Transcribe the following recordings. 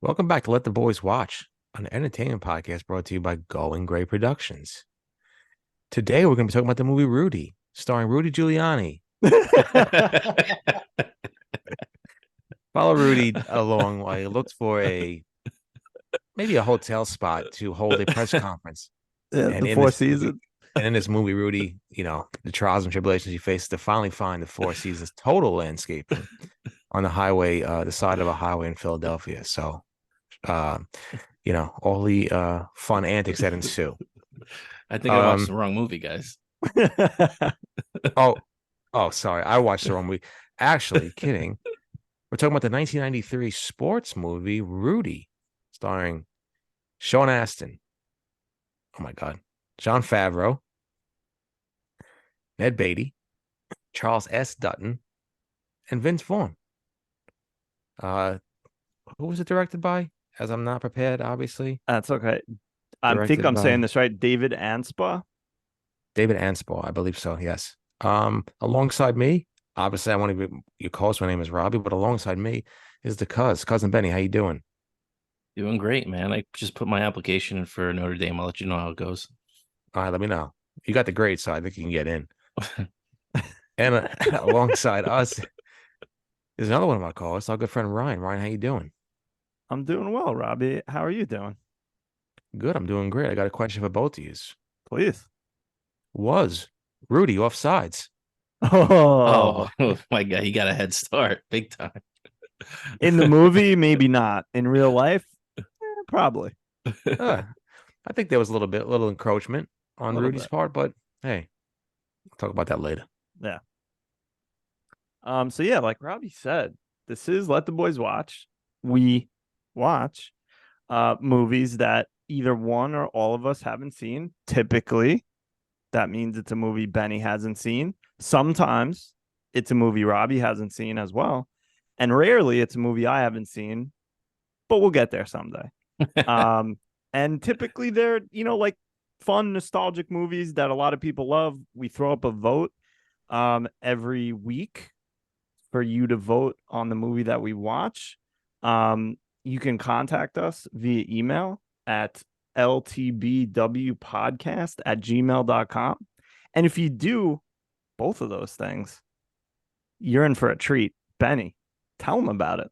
Welcome back to Let the Boys Watch, an entertainment podcast brought to you by Going Gray Productions. Today, we're going to be talking about the movie Rudy, starring Rudy Giuliani. Follow Rudy along while he looks for maybe a hotel spot to hold a press conference. Yeah, And the in Four this movie, Seasons. and in this movie, Rudy, the trials and tribulations he faces to finally find the Four Seasons total landscaping on the highway, the side of a highway in Philadelphia. So, uh, all the fun antics that ensue. I think I watched the wrong movie, guys. Oh, sorry. I watched the wrong movie. Actually, kidding. We're talking about the 1993 sports movie Rudy, starring Sean Astin. Oh my God. Jon Favreau, Ned Beatty, Charles S. Dutton, and Vince Vaughn. Who was it directed by? As I'm not prepared, obviously. That's okay. I think Directed I'm by saying this right. David Anspaugh. David Anspaugh, I believe so. Yes. Alongside me, obviously, I want to be your co-host. My name is Robbie, but alongside me is the cousin Benny. How you doing? Doing great, man. I just put my application in for Notre Dame. I'll let you know how it goes. All right, let me know. You got the grade, so I think you can get in. And alongside us is another one of my co-hosts, our good friend Ryan. Ryan, how you doing? I'm doing well, Robbie. How are you doing? Good. I'm doing great. I got a question for both of you. Please. Was Rudy offsides? Oh, Oh my God, you got a head start, big time. in the movie, maybe not. In real life, probably. I think there was a little encroachment on Rudy's part, but hey, we'll talk about that later. Yeah. So yeah, like Robbie said, this is Let the Boys Watch. We watch movies that either one or all of us haven't seen. Typically, that means it's a movie Benny hasn't seen. Sometimes it's a movie Robbie hasn't seen as well. And rarely it's a movie I haven't seen, but we'll get there someday. And typically they're, like fun, nostalgic movies that a lot of people love. We throw up a vote every week for you to vote on the movie that we watch. You can contact us via email at ltbwpodcast@gmail.com. And if you do both of those things, you're in for a treat. Benny, tell them about it.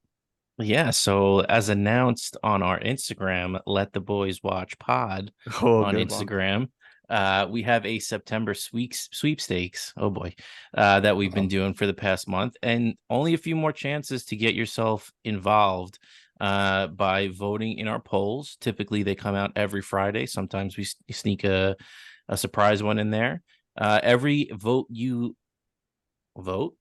Yeah, so as announced on our Instagram, Let the Boys Watch Pod on Instagram, we have a September sweepstakes. Oh boy, that we've been doing for the past month, and only a few more chances to get yourself involved by voting in our polls. Typically, they come out every Friday. Sometimes we sneak a surprise one in there. Every vote you vote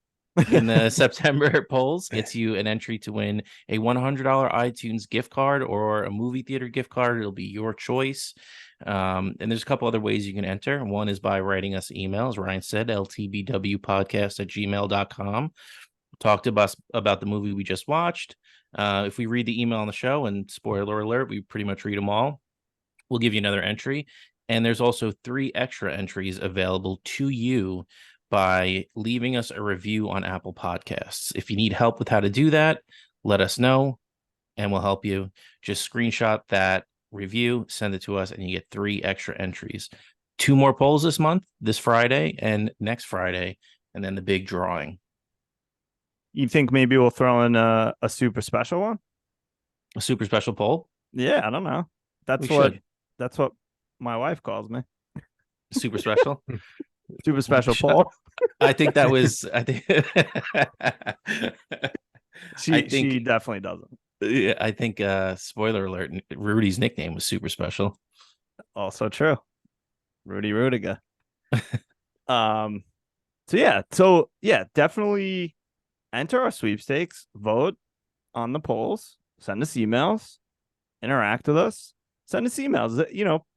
in the September polls gets you an entry to win a $100 iTunes gift card or a movie theater gift card. It'll be your choice. And there's a couple other ways you can enter. One is by writing us emails. Ryan said, ltbwpodcast@gmail.com. Talk to us about the movie we just watched. If we read the email on the show, and spoiler alert, we pretty much read them all, we'll give you another entry. And there's also 3 extra entries available to you by leaving us a review on Apple Podcasts. If you need help with how to do that, let us know and we'll help you. Just screenshot that review, send it to us, and you get 3 extra entries. 2 more polls this month, this Friday and next Friday, and then the big drawing. You think maybe we'll throw in a super special one? A super special poll? Yeah, I don't know. That's what my wife calls me. Super special? Super special poll. I think that was. She definitely doesn't. Yeah, I think. Spoiler alert: Rudy's nickname was super special. Also true. Rudy Rudiger. So yeah, definitely enter our sweepstakes. Vote on the polls. Send us emails. Interact with us. Send us emails.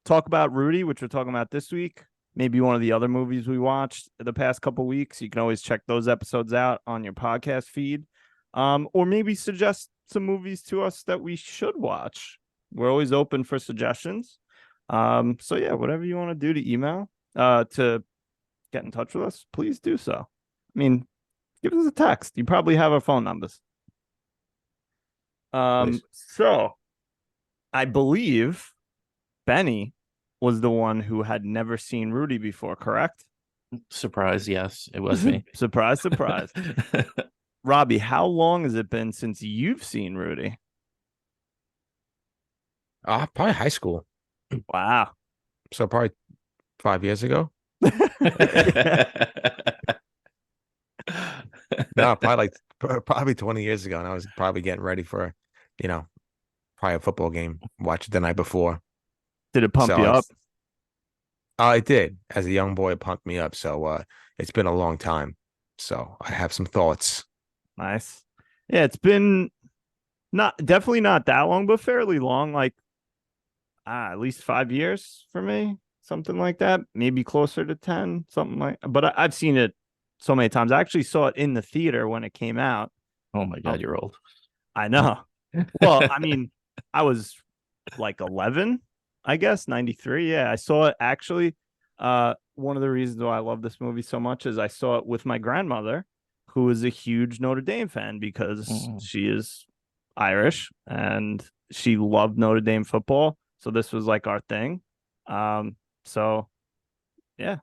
Talk about Rudy, which we're talking about this week. Maybe one of the other movies we watched the past couple weeks. You can always check those episodes out on your podcast feed. Or maybe suggest some movies to us that we should watch. We're always open for suggestions. So yeah, whatever you want to do to email, to get in touch with us, please do so. I mean, give us a text. You probably have our phone numbers. So I believe Benny was the one who had never seen Rudy before, correct? Surprise, yes, it was me. Surprise, surprise. Robbie, how long has it been since you've seen Rudy? Probably high school. Wow. So probably 5 years ago. No, probably 20 years ago. And I was probably getting ready for, you know, probably a football game. Watched it the night before. Did it pump So you up? I did. As a young boy, it pumped me up. So it's been a long time. So I have some thoughts. Nice. Yeah, it's been definitely not that long, but fairly long. Like at least 5 years for me, something like that. Maybe closer to 10, something like. But I've seen it so many times. I actually saw it in the theater when it came out. Oh my God, you're old. I know. Well, I mean, I was like 11, I guess, 93. Yeah, I saw it actually. One of the reasons why I love this movie so much is I saw it with my grandmother, who is a huge Notre Dame fan because she is Irish and she loved Notre Dame football. So this was like our thing. So yeah.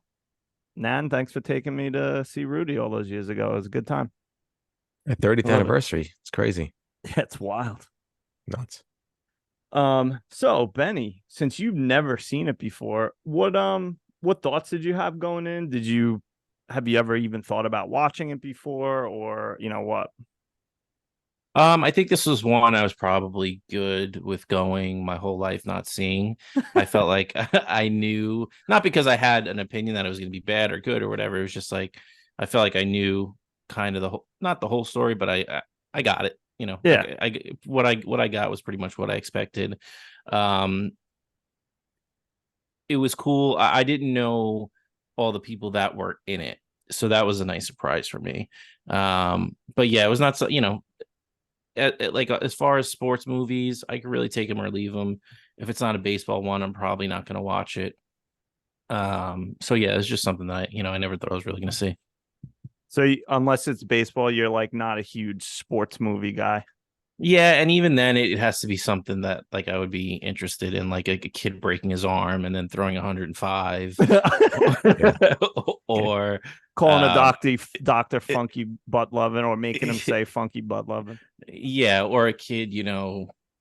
Nan, thanks for taking me to see Rudy all those years ago. It was a good time. 30th anniversary. It's crazy. Yeah, it's wild. Nuts. So Benny, since you've never seen it before, what thoughts did you have going in? Have you ever even thought about watching it before, or what? I think this was one I was probably good with going my whole life not seeing. I felt like I knew, not because I had an opinion that it was going to be bad or good or whatever. It was just like I felt like I knew kind of not the whole story, but I got it. Yeah. What I got was pretty much what I expected. It was cool. I didn't know all the people that were in it, so that was a nice surprise for me. But yeah, it was not so, like as far as sports movies, I can really take them or leave them. If it's not a baseball one, I'm probably not going to watch it. So yeah, it's just something that I never thought I was really going to see. So unless it's baseball, you're like not a huge sports movie guy. Yeah, and even then, it has to be something that like I would be interested in, like a kid breaking his arm and then throwing 105, or calling a doctor funky butt loving, or making him say funky butt loving. Yeah, or a kid,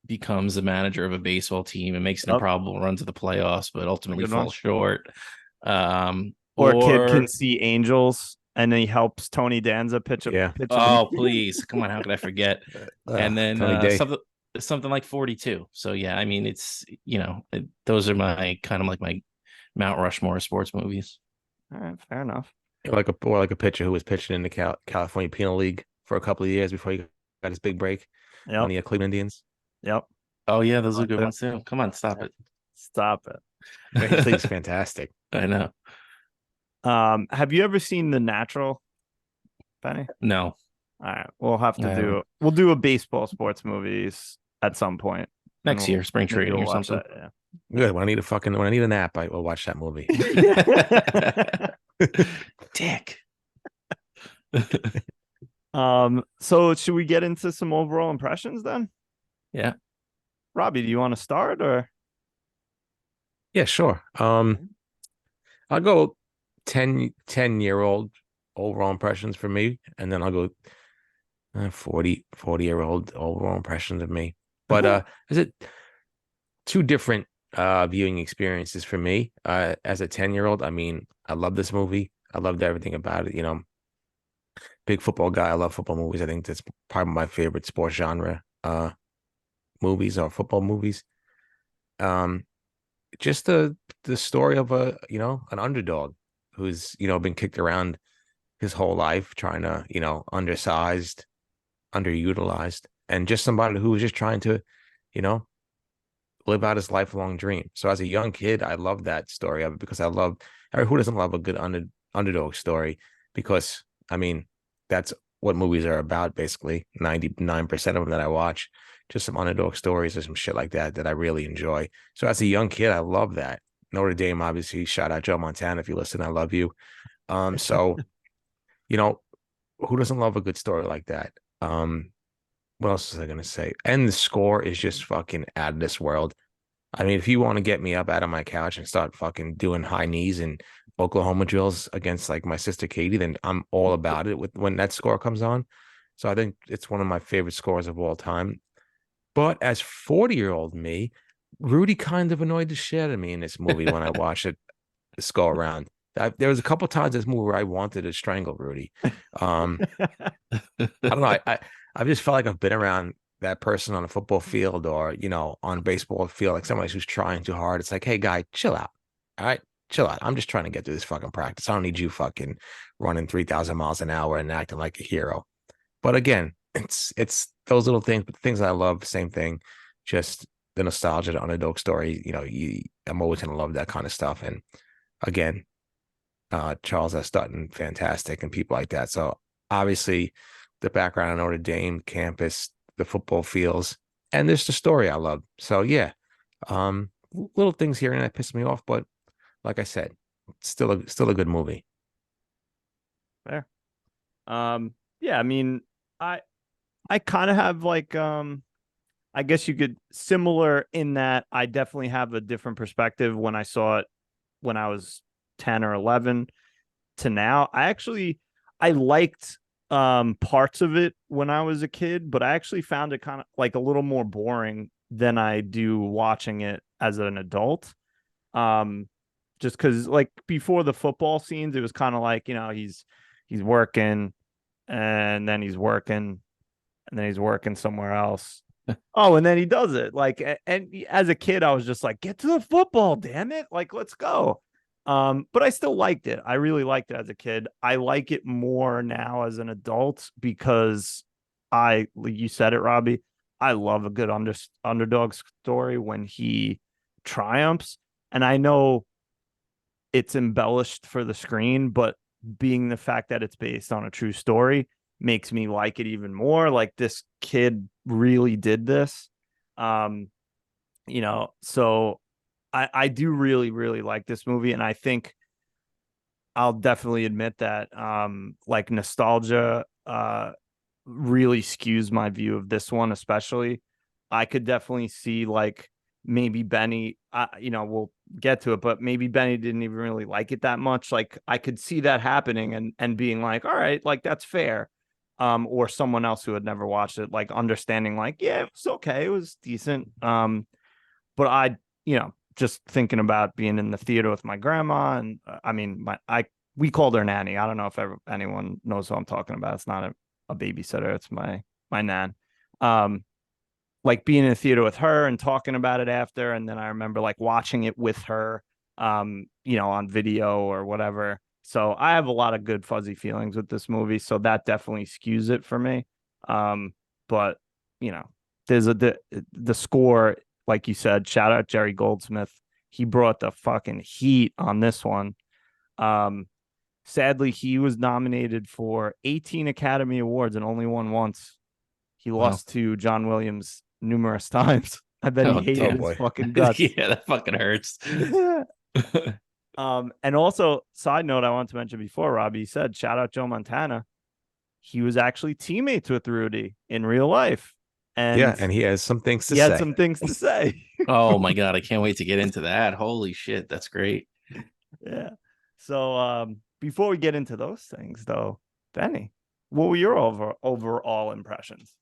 becomes the manager of a baseball team and makes an improbable run to the playoffs, but ultimately falls short. Or a kid can see angels and then he helps Tony Danza pitch a pitch. Oh, please. Come on. How could I forget? And then something like 42. So, yeah, I mean, it's, those are my kind of like my Mount Rushmore sports movies. All right. Fair enough. Like a pitcher who was pitching in the California Penal League for a couple of years before he got his big break on the Cleveland Indians. Yep. Oh, yeah. Those are good ones, too. Come on. Stop it. Stop it. His league's fantastic. I know. Have you ever seen The Natural, Benny? No. All right, we'll do a baseball sports movies at some point next year, spring training or something. That, yeah. Good. When I need a nap, I will watch that movie. Dick. So should we get into some overall impressions then? Yeah. Robbie, do you want to start or? Yeah, sure. I'll go 10-year-old overall impressions for me, and then I'll go 40-year-old overall impressions of me. But is it two different viewing experiences for me? As a 10-year-old, I mean, I love this movie. I loved everything about it. Big football guy. I love football movies. I think that's probably my favorite sports genre movies or football movies. Just the story of an underdog who's been kicked around his whole life, trying to undersized, underutilized, and just somebody who was just trying to live out his lifelong dream. So as a young kid, I love that story of it because who doesn't love a good underdog story? Because I mean, that's what movies are about. Basically 99% of them that I watch, just some underdog stories or some shit like that I really enjoy. So as a young kid, I love that. Notre Dame, obviously, shout out Joe Montana. If you listen, I love you. So, who doesn't love a good story like that? what else was I gonna say? And the score is just fucking out of this world. I mean, if you want to get me up out of my couch and start fucking doing high knees and Oklahoma drills against like my sister Katie, then I'm all about it with when that score comes on. So I think it's one of my favorite scores of all time. But as 40-year-old me, Rudy kind of annoyed the shit out of me in this movie when I watched it this go around. There was a couple times in this movie where I wanted to strangle Rudy. I don't know. I just felt like I've been around that person on a football field or, on a baseball field, like somebody who's trying too hard. It's like, hey, guy, chill out. All right. Chill out. I'm just trying to get through this fucking practice. I don't need you fucking running 3,000 miles an hour and acting like a hero. But again, it's those little things, but things I love, same thing, just the nostalgia, the underdog story. I'm always going to love that kind of stuff. And again, Charles S. Dutton, fantastic, and people like that. So obviously, the background on Notre Dame campus, the football fields, and there's the story I love. So yeah, little things here and that piss me off, but like I said, still a good movie. Fair. Yeah, I mean, I kind of have like I guess you could similar in that I definitely have a different perspective when I saw it when I was 10 or 11 to now. I liked parts of it when I was a kid, but I actually found it kind of like a little more boring than I do watching it as an adult. Just because like before the football scenes, it was kind of like, he's working and then he's working and then he's working somewhere else. Oh, and then he does it. Like, and as a kid, I was just like, get to the football, damn it. Like, let's go. But I still liked it. I really liked it as a kid. I like it more now as an adult because you said it, Robbie, I love a good underdog story when he triumphs. And I know it's embellished for the screen, but being the fact that it's based on a true story makes me like it even more. Like this kid really did this. So I do really, really like this movie. And I think I'll definitely admit that like nostalgia really skews my view of this one, especially. I could definitely see like maybe Benny, we'll get to it, but maybe Benny didn't even really like it that much. Like I could see that happening and being like, all right, like that's fair. Or someone else who had never watched it, like understanding like, yeah, it was okay. It was decent. But I, just thinking about being in the theater with my grandma and I mean, we called her nanny. I don't know if anyone knows who I'm talking about. It's not a babysitter. It's my nan. Like being in the theater with her and talking about it after. And then I remember like watching it with her, on video or whatever. So I have a lot of good fuzzy feelings with this movie. So that definitely skews it for me. But there's the score, like you said, shout out Jerry Goldsmith. He brought the fucking heat on this one. Sadly, he was nominated for 18 Academy Awards and only won once. He lost to John Williams numerous times. I bet he hated his fucking guts. Yeah, that fucking hurts. And also, side note, I wanted to mention before, Robbie said, shout out Joe Montana. He was actually teammates with Rudy in real life. And he has some things to say. He had some things to say. Oh my God, I can't wait to get into that. Holy shit, that's great. Yeah. So before we get into those things, though, Benny, what were your overall impressions?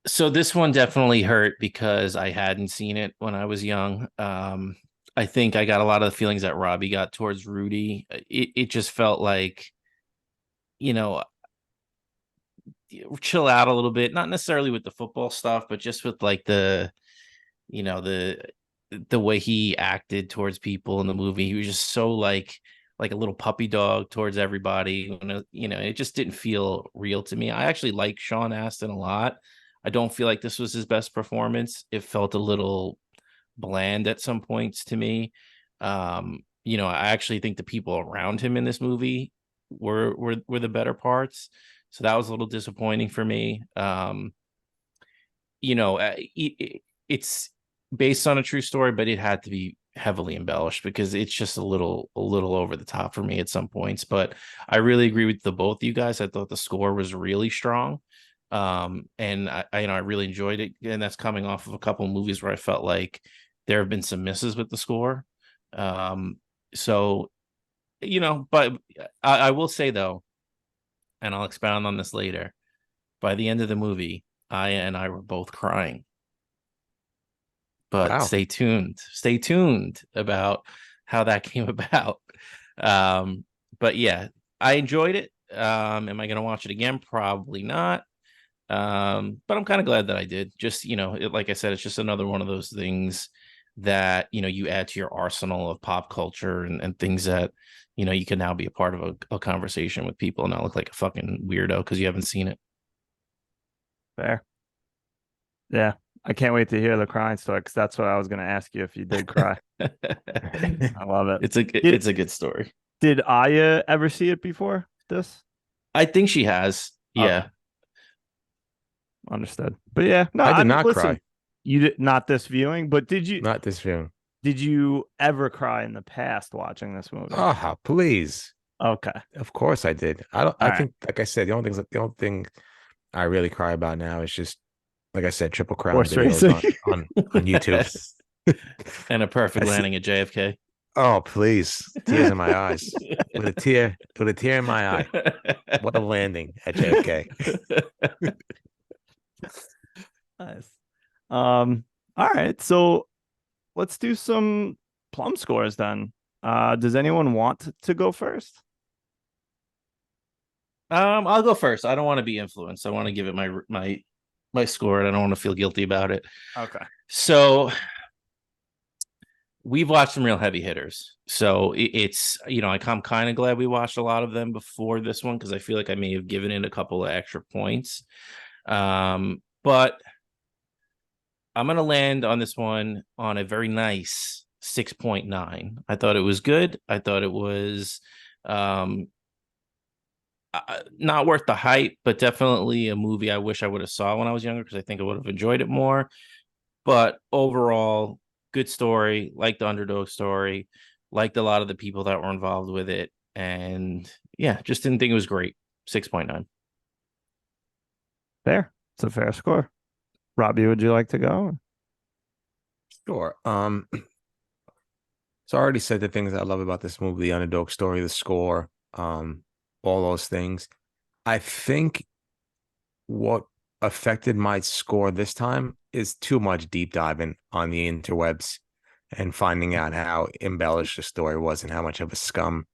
So this one definitely hurt because I hadn't seen it when I was young. I think I got a lot of the feelings that Robbie got towards Rudy. It just felt like, chill out a little bit, not necessarily with the football stuff, but just with like the way he acted towards people in the movie. He was just so like a little puppy dog towards everybody. It just didn't feel real to me. I actually like Sean Astin a lot. I don't feel like this was his best performance. It felt a little bland at some points to me. I actually think the people around him in this movie were the better parts. So that was a little disappointing for me. It's based on a true story, but it had to be heavily embellished because it's just a little over the top for me at some points. But I really agree with the both of you guys. I thought the score was really strong. And I really enjoyed it, and that's coming off of a couple of movies where I felt like there have been some misses with the score. So but I will say though, and I'll expound on this later, by the end of the movie, Aya and I were both crying. But Wow. stay tuned about how that came about. But yeah, I enjoyed it. Am I going to watch it again? Probably not. But I'm kind of glad that I did. Just, like I said, it's just another one of those things that, you add to your arsenal of pop culture and things that, you can now be a part of a conversation with people and not look like a fucking weirdo because you haven't seen it. Fair. Yeah. I can't wait to hear the crying story because that's what I was going to ask you if you did cry. I love it. It's a good story. Did Aya ever see it before this? I think she has. Yeah. Okay. Understood. But yeah, no, I did not cry. You did not this viewing, but did you? Not this viewing. Did you ever cry in the past watching this movie? Oh, please. Okay. Of course I did. I don't. All I think, like I said, the only thing I really cry about now is just, like I said, Triple Crown Horse videos racing. on YouTube. And a perfect landing at JFK. Oh, please. Tears in my eyes. With a tear in my eye. What a landing at JFK. Nice. All right. So let's do some plum scores then. Does anyone want to go first? I'll go first. I don't want to be influenced. I want to give it my score, and I don't want to feel guilty about it. Okay. So we've watched some real heavy hitters. So it's, I'm kind of glad we watched a lot of them before this one because I feel like I may have given it a couple of extra points. But I'm going to land on this one on a very nice 6.9. I thought it was good. I thought it was not worth the hype, but definitely a movie I wish I would have saw when I was younger because I think I would have enjoyed it more. But overall, good story. Liked the underdog story. Liked a lot of the people that were involved with it. And yeah, just didn't think it was great. 6.9. Fair. It's a fair score. Robbie, would you like to go? Sure. So I already said the things I love about this movie, the underdog story, the score, all those things. I think what affected my score this time is too much deep diving on the interwebs and finding out how embellished the story was and how much of a scum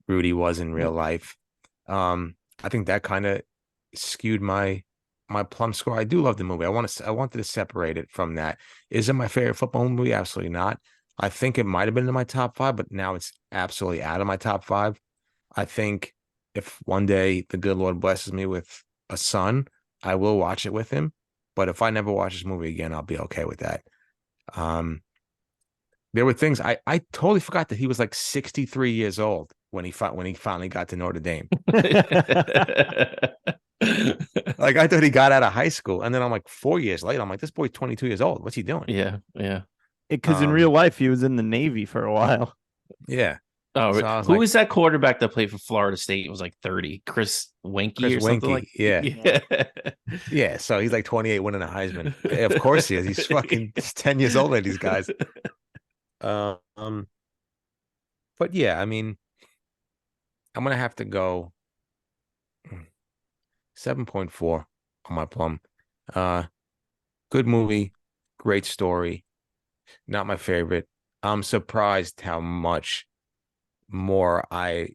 Rudy was in real life. I think that kind of skewed my plum score. I do love the movie. I wanted to separate it from that. Is it my favorite football movie? Absolutely not. I think it might have been in my top 5, but now it's absolutely out of my top 5. I think if one day the good Lord blesses me with a son, I will watch it with him. But if I never watch this movie again, I'll be okay with that. There were things I totally forgot that he was like 63 years old when he finally got to Notre Dame. Like I thought he got out of high school, and then I'm like 4 years later, I'm like, this boy's 22 years old. What's he doing? Yeah. Because in real life, he was in the Navy for a while. Yeah. Oh, so who was that quarterback that played for Florida State? It was like 30. Chris Wenke or something like that. Yeah. So he's like 28 winning a Heisman. Of course he is. He's fucking 10 years older than these guys. But yeah, I mean, I'm gonna have to go 7.4 on my plum. Good movie, great story. Not my favorite. I'm surprised how much more I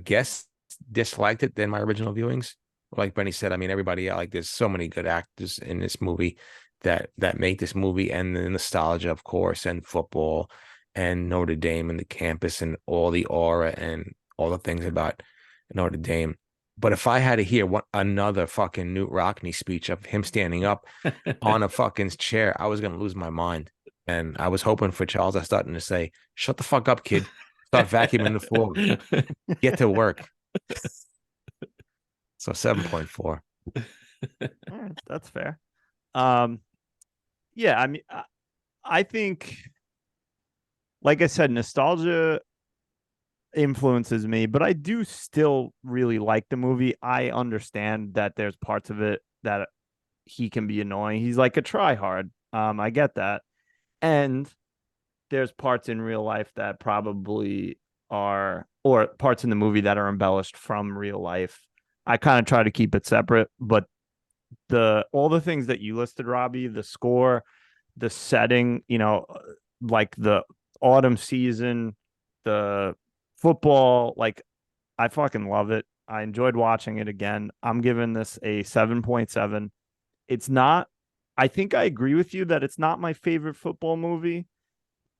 guess disliked it than my original viewings. Like Benny said, I mean, everybody, like, there's so many good actors in this movie that make this movie, and the nostalgia, of course, and football and Notre Dame and the campus and all the aura and all the things about Notre Dame. But if I had to hear another fucking Newt Rockney speech of him standing up on a fucking chair, I was gonna lose my mind. And I was hoping for Charles S. Dutton to say, "Shut the fuck up, kid. Stop vacuuming the floor. Get to work." So 7.4. That's fair. Yeah, I mean, I think, like I said, nostalgia influences me, but I do still really like the movie. I understand that there's parts of it that he can be annoying. He's like a tryhard. I get that. And there's parts in real life that probably are, or parts in the movie that are embellished from real life. I kind of try to keep it separate, but all the things that you listed, Robbie, the score, the setting, like the autumn season, the football, like I fucking love it. I enjoyed watching it again. I'm giving this a 7.7. It's not, I think I agree with you that it's not my favorite football movie,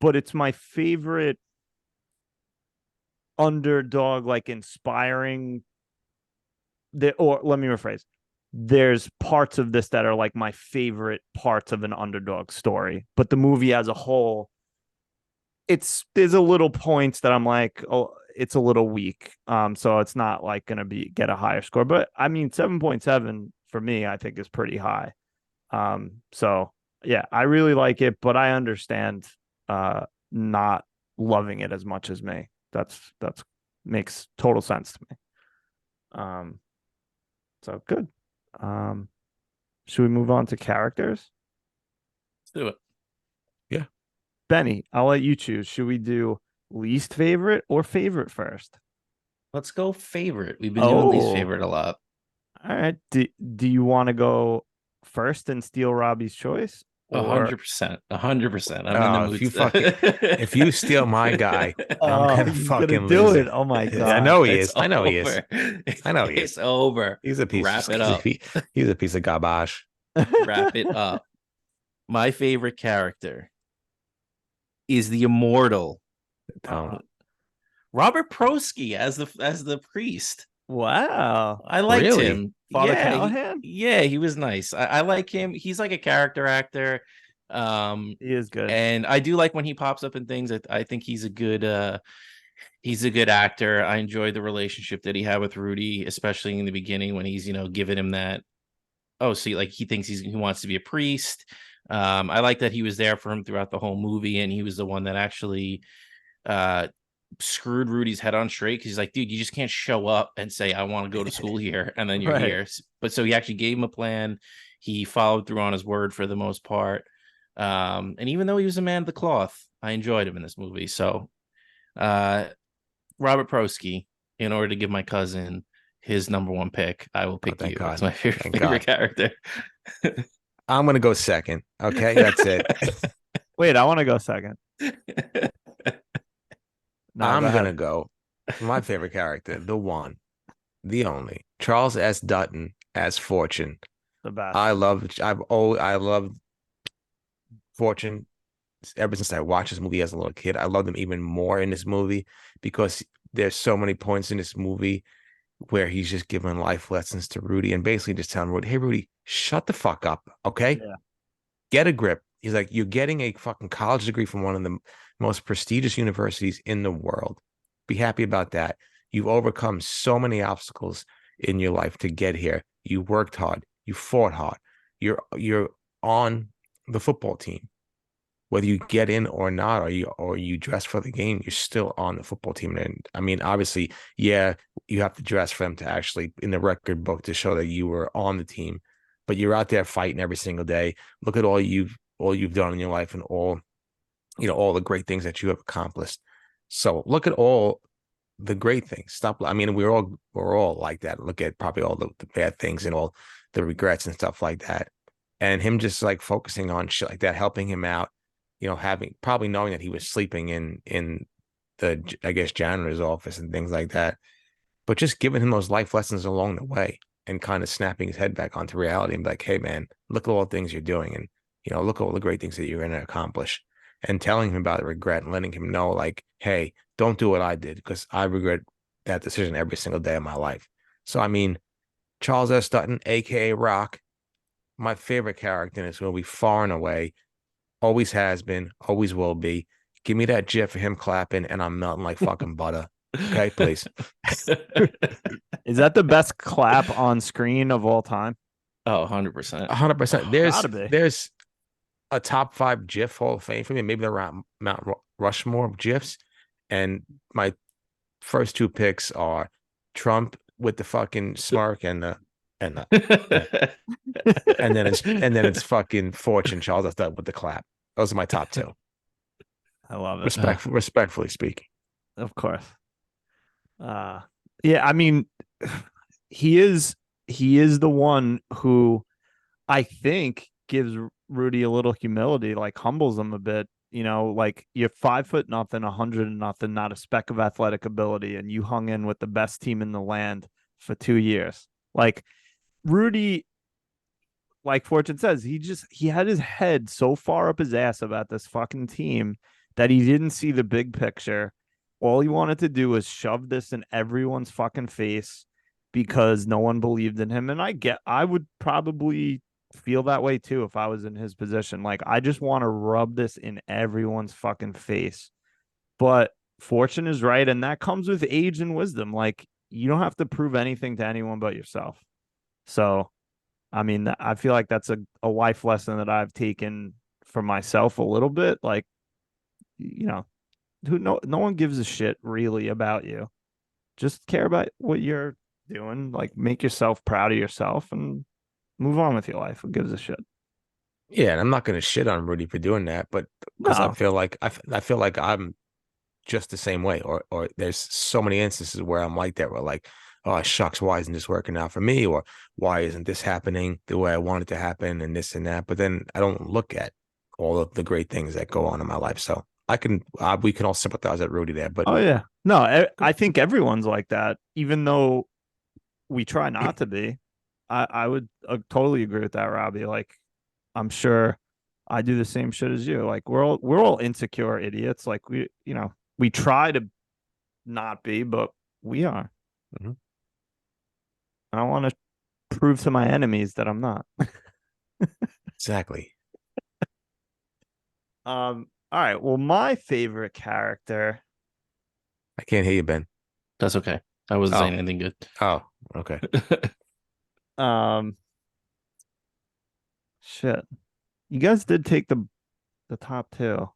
but it's my favorite underdog, like inspiring. Or let me rephrase. There's parts of this that are like my favorite parts of an underdog story, but the movie as a whole, there's a little points that I'm like, oh, it's a little weak. So it's not like gonna get a higher score, but I mean 7.7 for me, I think is pretty high. So yeah, I really like it, but I understand not loving it as much as me. That's makes total sense to me. So good. Should we move on to characters? Let's do it. Yeah. Benny, I'll let you choose. Should we do least favorite or favorite first? Let's go favorite. We've been doing least favorite a lot. All right. Do you want to go first and steal Robbie's choice? 100%. 100%. I'm in the mood. If you steal my guy, I'm gonna fucking do lose it. Oh my god! I know he is. I know he is. It's over. He's a piece. Wrap it up. He's a piece of garbage. Wrap it up. My favorite character is the immortal Robert Prosky as the priest. Wow, I liked him. Father Callahan? He was nice. I like him. He's like a character actor. He is good, and I do like when he pops up in things. I think he's a good actor. I enjoyed the relationship that he had with Rudy, especially in the beginning when he's giving him that. Oh, see, like he thinks he wants to be a priest. I like that he was there for him throughout the whole movie, and he was the one that actually screwed Rudy's head on straight, because he's like, dude, you just can't show up and say I want to go to school here and then you're here. But so he actually gave him a plan. He followed through on his word for the most part. And even though he was a man of the cloth, I enjoyed him in this movie. So Robert Prosky, in order to give my cousin his number one pick, I will pick you. That's my favorite character. I'm gonna go second. Okay, that's it. Wait, I want to go second. No, I'm gonna go. My favorite character, the one, the only, Charles S. Dutton as Fortune. The best. I love Fortune ever since I watched this movie as a little kid. I loved him even more in this movie because there's so many points in this movie where he's just giving life lessons to Rudy and basically just telling Rudy, hey, Rudy, shut the fuck up, okay? Yeah. Get a grip. He's like, you're getting a fucking college degree from one of the most prestigious universities in the world. Be happy about that. You've overcome so many obstacles in your life to get here. You worked hard. You fought hard. You're on the football team. Whether you get in or not, or you dress for the game, you're still on the football team. And I mean, obviously, yeah, you have to dress for them to actually in the record book to show that you were on the team. But you're out there fighting every single day. Look at all you've done in your life and all the great things that you have accomplished. So look at all the great things. Stop. I mean, we're all like that. Look at probably all the bad things and all the regrets and stuff like that. And him just like focusing on shit like that, helping him out, probably knowing that he was sleeping in the, I guess, janitor's office and things like that, but just giving him those life lessons along the way and kind of snapping his head back onto reality and be like, hey man, look at all the things you're doing. And, look at all the great things that you're going to accomplish, and telling him about the regret and letting him know like, hey, don't do what I did because I regret that decision every single day of my life. So, I mean, Charles S. Dutton, AKA Rock, my favorite character in this movie, far and away, always has been, always will be. Give me that gif of him clapping and I'm melting like fucking butter. Okay, please. Is that the best clap on screen of all time? Oh, 100%. 100%. There's a top 5 GIF Hall of Fame for me. Maybe around Mount Rushmore of GIFs. And my first 2 picks are Trump with the fucking smirk and the and and then it's fucking Fortune Charles that's done with the clap. Those are my top two. I love it. Respectfully speaking. Of course. Yeah, I mean, he is the one who I think gives Rudy a little humility, like humbles him a bit. You know, like you're 5'0" 100 not a speck of athletic ability, and you hung in with the best team in the land for 2 years. Like Rudy, like Fortune says, he had his head so far up his ass about this fucking team that he didn't see the big picture. All he wanted to do was shove this in everyone's fucking face because no one believed in him. And I would probably feel that way too if I was in his position. Like, I just want to rub this in everyone's fucking face. But Fortune is right, and that comes with age and wisdom. Like, you don't have to prove anything to anyone but yourself. So, I mean, I feel like that's a life lesson that I've taken for myself a little bit. Like, you know, no one gives a shit really about you. Just care about what you're doing. Like, make yourself proud of yourself and move on with your life. Who gives a shit? Yeah, and I'm not going to shit on Rudy for doing that, but because No. I feel like I'm just the same way, or there's so many instances where I'm like that, where like, oh shucks, why isn't this working out for me, or why isn't this happening the way I want it to happen, and this and that. But then I don't look at all of the great things that go on in my life, so we can all sympathize at Rudy there. But oh yeah, no, I think everyone's like that, even though we try not to be. I would totally agree with that, Robbie. Like, I'm sure I do the same shit as you. Like, we're all insecure idiots. Like, we try to not be, but we are. Mhm. I don't want to prove to my enemies that I'm not. Exactly. All right. Well, my favorite character. I can't hear you, Ben. That's okay. I wasn't saying anything good. Oh, okay. Shit. You guys did take the top two.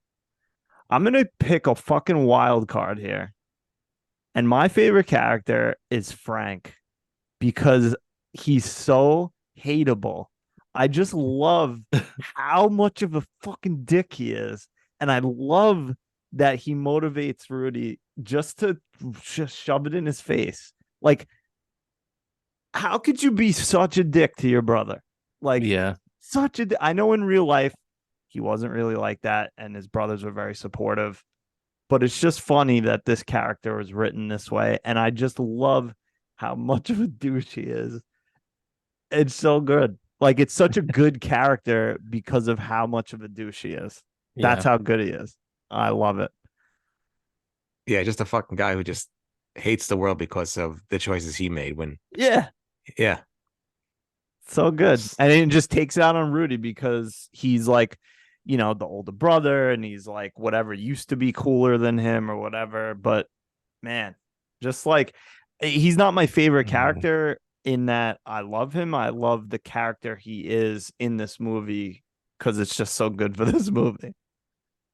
I'm gonna pick a fucking wild card here. And my favorite character is Frank because he's so hateable. I just love how much of a fucking dick he is. And I love that he motivates Rudy just to shove it in his face. Like, how could you be such a dick to your brother? Like, yeah, I know in real life he wasn't really like that, and his brothers were very supportive. But it's just funny that this character was written this way, and I just love how much of a douche he is. It's so good. Like, it's such a good character because of how much of a douche he is. That's how good he is. I love it. Yeah, just a fucking guy who just hates the world because of the choices he made when. Yeah. So good. And it just takes out on Rudy because he's like, the older brother, and he's like whatever, used to be cooler than him or whatever. But man, just like, he's not my favorite character in that I love him. I love the character he is in this movie because it's just so good for this movie.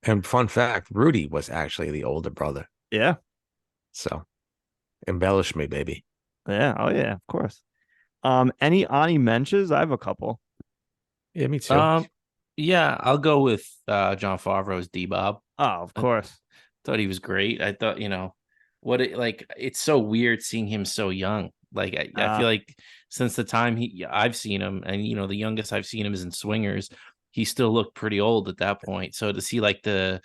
And fun fact, Rudy was actually the older brother. Yeah. So embellish me, baby. Yeah. Oh yeah, of course. Any Ani mentions? I have a couple. Yeah, me too. Yeah, I'll go with Jon Favreau's D-Bob. Oh, of course. Thought he was great. I thought, it's so weird seeing him so young. Like, I feel like since the time I've seen him, and the youngest I've seen him is in Swingers, he still looked pretty old at that point. So to see like the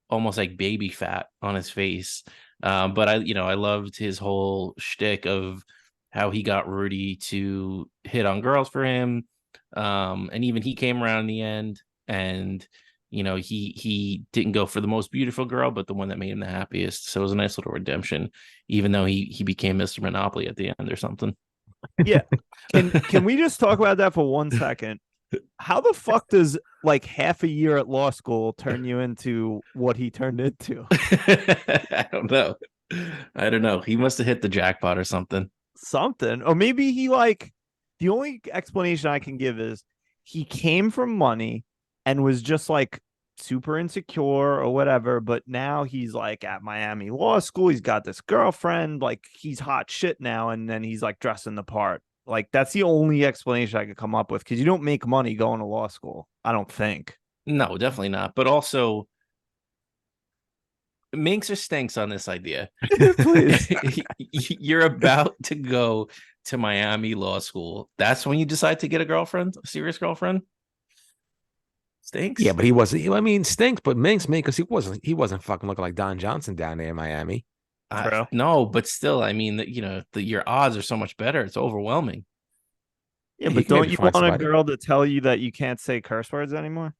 almost like baby fat on his face. But I loved his whole shtick of how he got Rudy to hit on girls for him. And even he came around in the end, and he didn't go for the most beautiful girl, but the one that made him the happiest. So it was a nice little redemption, even though he became Mr. Monopoly at the end or something. Yeah. Can we just talk about that for 1 second? How the fuck does like half a year at law school turn you into what he turned into? I don't know. He must have hit the jackpot or something. Or maybe he the only explanation I can give is he came from money and was just like super insecure or whatever. But now he's like at Miami Law School. He's got this girlfriend. Like, he's hot shit now. And then he's like dressing the part. Like, that's the only explanation I could come up with, because you don't make money going to law school, I don't think. No, definitely not. But also, Minks or stinks on this idea. Please. You're about to go to Miami Law School. That's when you decide to get a girlfriend, a serious girlfriend. Stinks. Yeah, but he wasn't. I mean, stinks. But Minks, because he wasn't fucking looking like Don Johnson down there in Miami. No, but still, I mean, your odds are so much better. It's overwhelming. Yeah, but don't you want a girl to tell you that you can't say curse words anymore?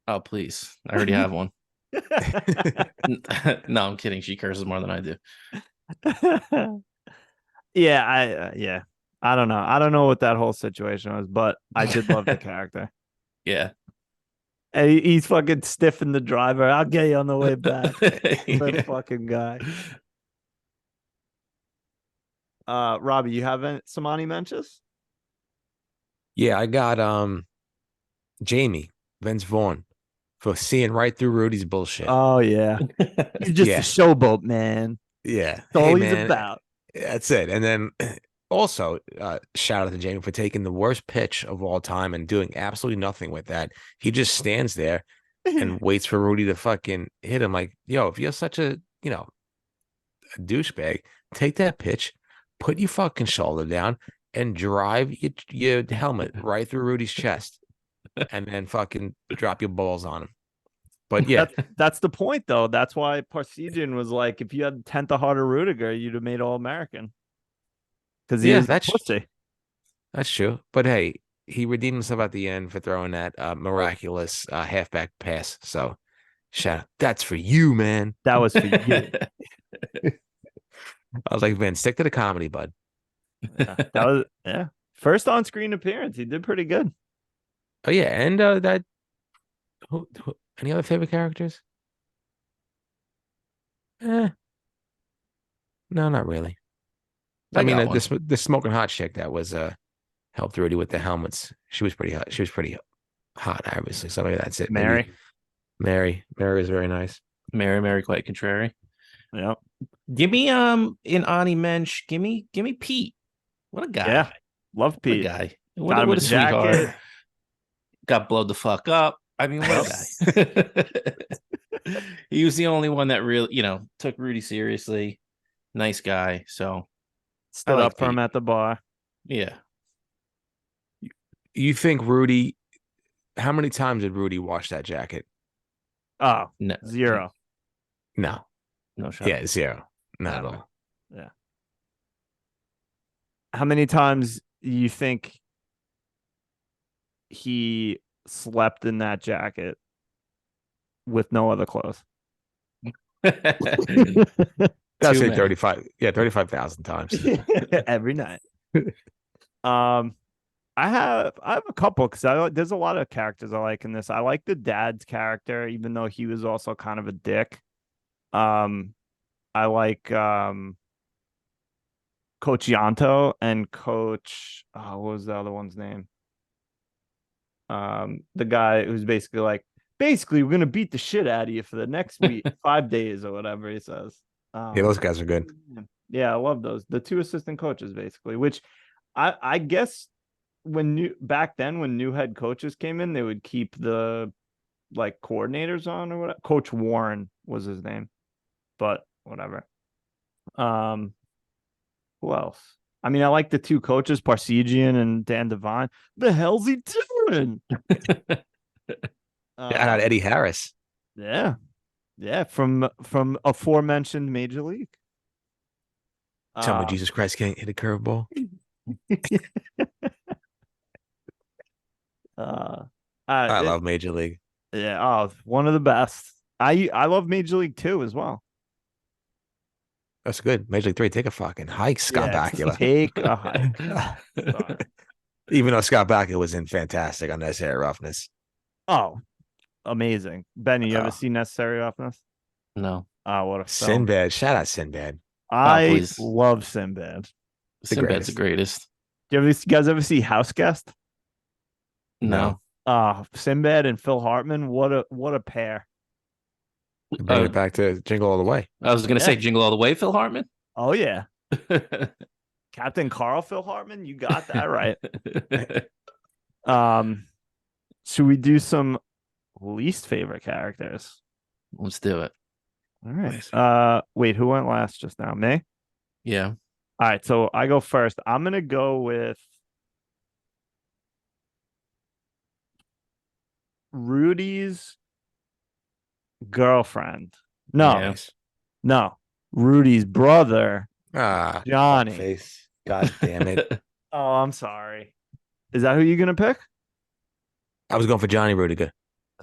Oh, please. I already have one. No, I'm kidding. She curses more than I do. Yeah, I don't know. I don't know what that whole situation was, but I did love the character. Yeah. And he's fucking stiffing the driver. I'll get you on the way back. That fucking guy. Robbie, you have some honorable mentions? Yeah, I got Jamie Vince Vaughn for seeing right through Rudy's bullshit. Oh yeah, he's just a showboat, man. Yeah, that's all he's about. That's it. And then also shout out to Jamie for taking the worst pitch of all time and doing absolutely nothing with that. He just stands there and waits for Rudy to fucking hit him. Like, yo, if you're such a a douchebag, take that pitch, put your fucking shoulder down, and drive your helmet right through Rudy's chest, and then fucking drop your balls on him. But yeah, that's the point, though. That's why Parsegian was like, if you had 10th the heart of Rudiger, you'd have made All-American. Because that's pussy. That's true. But hey, he redeemed himself at the end for throwing that miraculous halfback pass. So shout out. That's for you, man. That was for you. I was like, man, stick to the comedy, bud. That was first on-screen appearance. He did pretty good. Oh yeah, and that. Any other favorite characters? No, not really. I mean, the smoking hot chick that was helped Rudy with the helmets. She was pretty hot. She was pretty hot, obviously. So maybe that's it. Mary was very nice. Mary, quite contrary. Yeah. Give me in Ani Mensch. Give me Pete. What a guy. Yeah. Love Pete. What a guy. What a sweetheart. Got blowed the fuck up. I mean, what a guy. He was the only one that really, took Rudy seriously. Nice guy. So stood up for him at the bar. Yeah. You think Rudy, how many times did Rudy wash that jacket? Oh, no. 0. No shot. Yeah, 0. Not at all. Yeah. How many times do you think he slept in that jacket with no other clothes? Gotta say 35. Yeah, 35,000 times every night. I have a couple, because there's a lot of characters I like in this. I like the dad's character, even though he was also kind of a dick. I like Coach Yanto and Coach what was the other one's name? The guy who's basically like, we're gonna beat the shit out of you for the next week, 5 days or whatever he says. Yeah, those guys are good. Yeah, I love those. The 2 assistant coaches, basically, which I guess back then when new head coaches came in, they would keep the coordinators on or whatever. Coach Warren was his name, but whatever. Who else? I mean, I like the 2 coaches, Parsegian and Dan Devine. The hell's he doing? Shout out Eddie Harris. Yeah. From aforementioned Major League. Tell me Jesus Christ can't hit a curveball. I love Major League. Yeah, one of the best. I love Major League 2 as well. That's good. Major League 3, take a fucking hike, Scott Bakula. Take a hike. Even though Scott Bakula was in fantastic on Necessary Roughness. Oh, amazing. Benny, you ever seen Necessary Roughness? No. Oh, what a film. Sinbad. Shout out Sinbad. I love Sinbad. Sinbad's the greatest. Do you guys ever see House Guest? No. Sinbad and Phil Hartman. What a pair. Bring it back to Jingle All the Way. I was going to say Jingle All the Way, Phil Hartman. Oh, yeah. Captain Carl Phil Hartman, you got that right. Should we do some least favorite characters? Let's do it. All right. Wait, who went last just now? Me? Yeah. All right, so I go first. I'm gonna go with Rudy's girlfriend. No, no, Rudy's brother. Johnny. Face. God damn it. Oh, I'm sorry. Is that who you're gonna pick? I was going for Johnny Rudiger.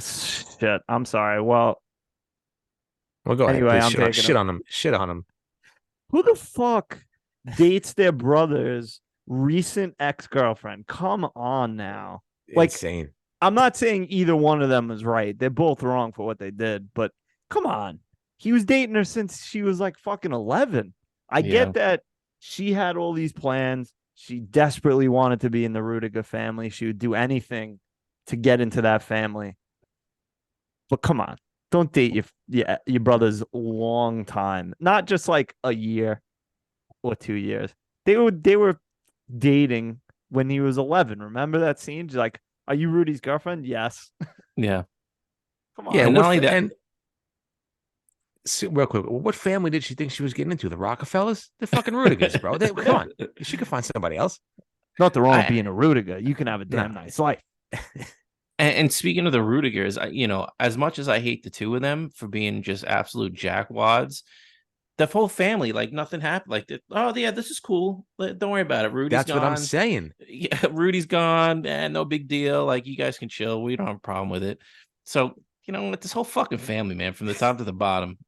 Shit, I'm sorry. Well, go anyway, ahead. Please shit on him. Shit on him. Who the fuck dates their brother's recent ex-girlfriend? Come on now. Like, insane. I'm not saying either one of them is right. They're both wrong for what they did, but come on. He was dating her since she was like fucking 11. I get that she had all these plans. She desperately wanted to be in the Rudiger family. She would do anything to get into that family. But come on. Don't date your brother's long time. Not just like a year or 2 years. They were dating when he was 11. Remember that scene? She's like, are you Rudy's girlfriend? Yes. Yeah. Come on. Yeah, and not only that. And real quick, what family did she think she was getting into? The Rockefellers? They're fucking Rudigers, bro. Come on. She could find somebody else. Nothing wrong with being a Rudiger. You can have a damn nice life. And speaking of the Rudigers, as much as I hate the two of them for being just absolute jackwads, the whole family, like nothing happened. Like, oh yeah, this is cool. Don't worry about it. Rudy's gone. That's what I'm saying. Yeah, Rudy's gone, and no big deal. Like, you guys can chill. We don't have a problem with it. So, with this whole fucking family, man, from the top to the bottom,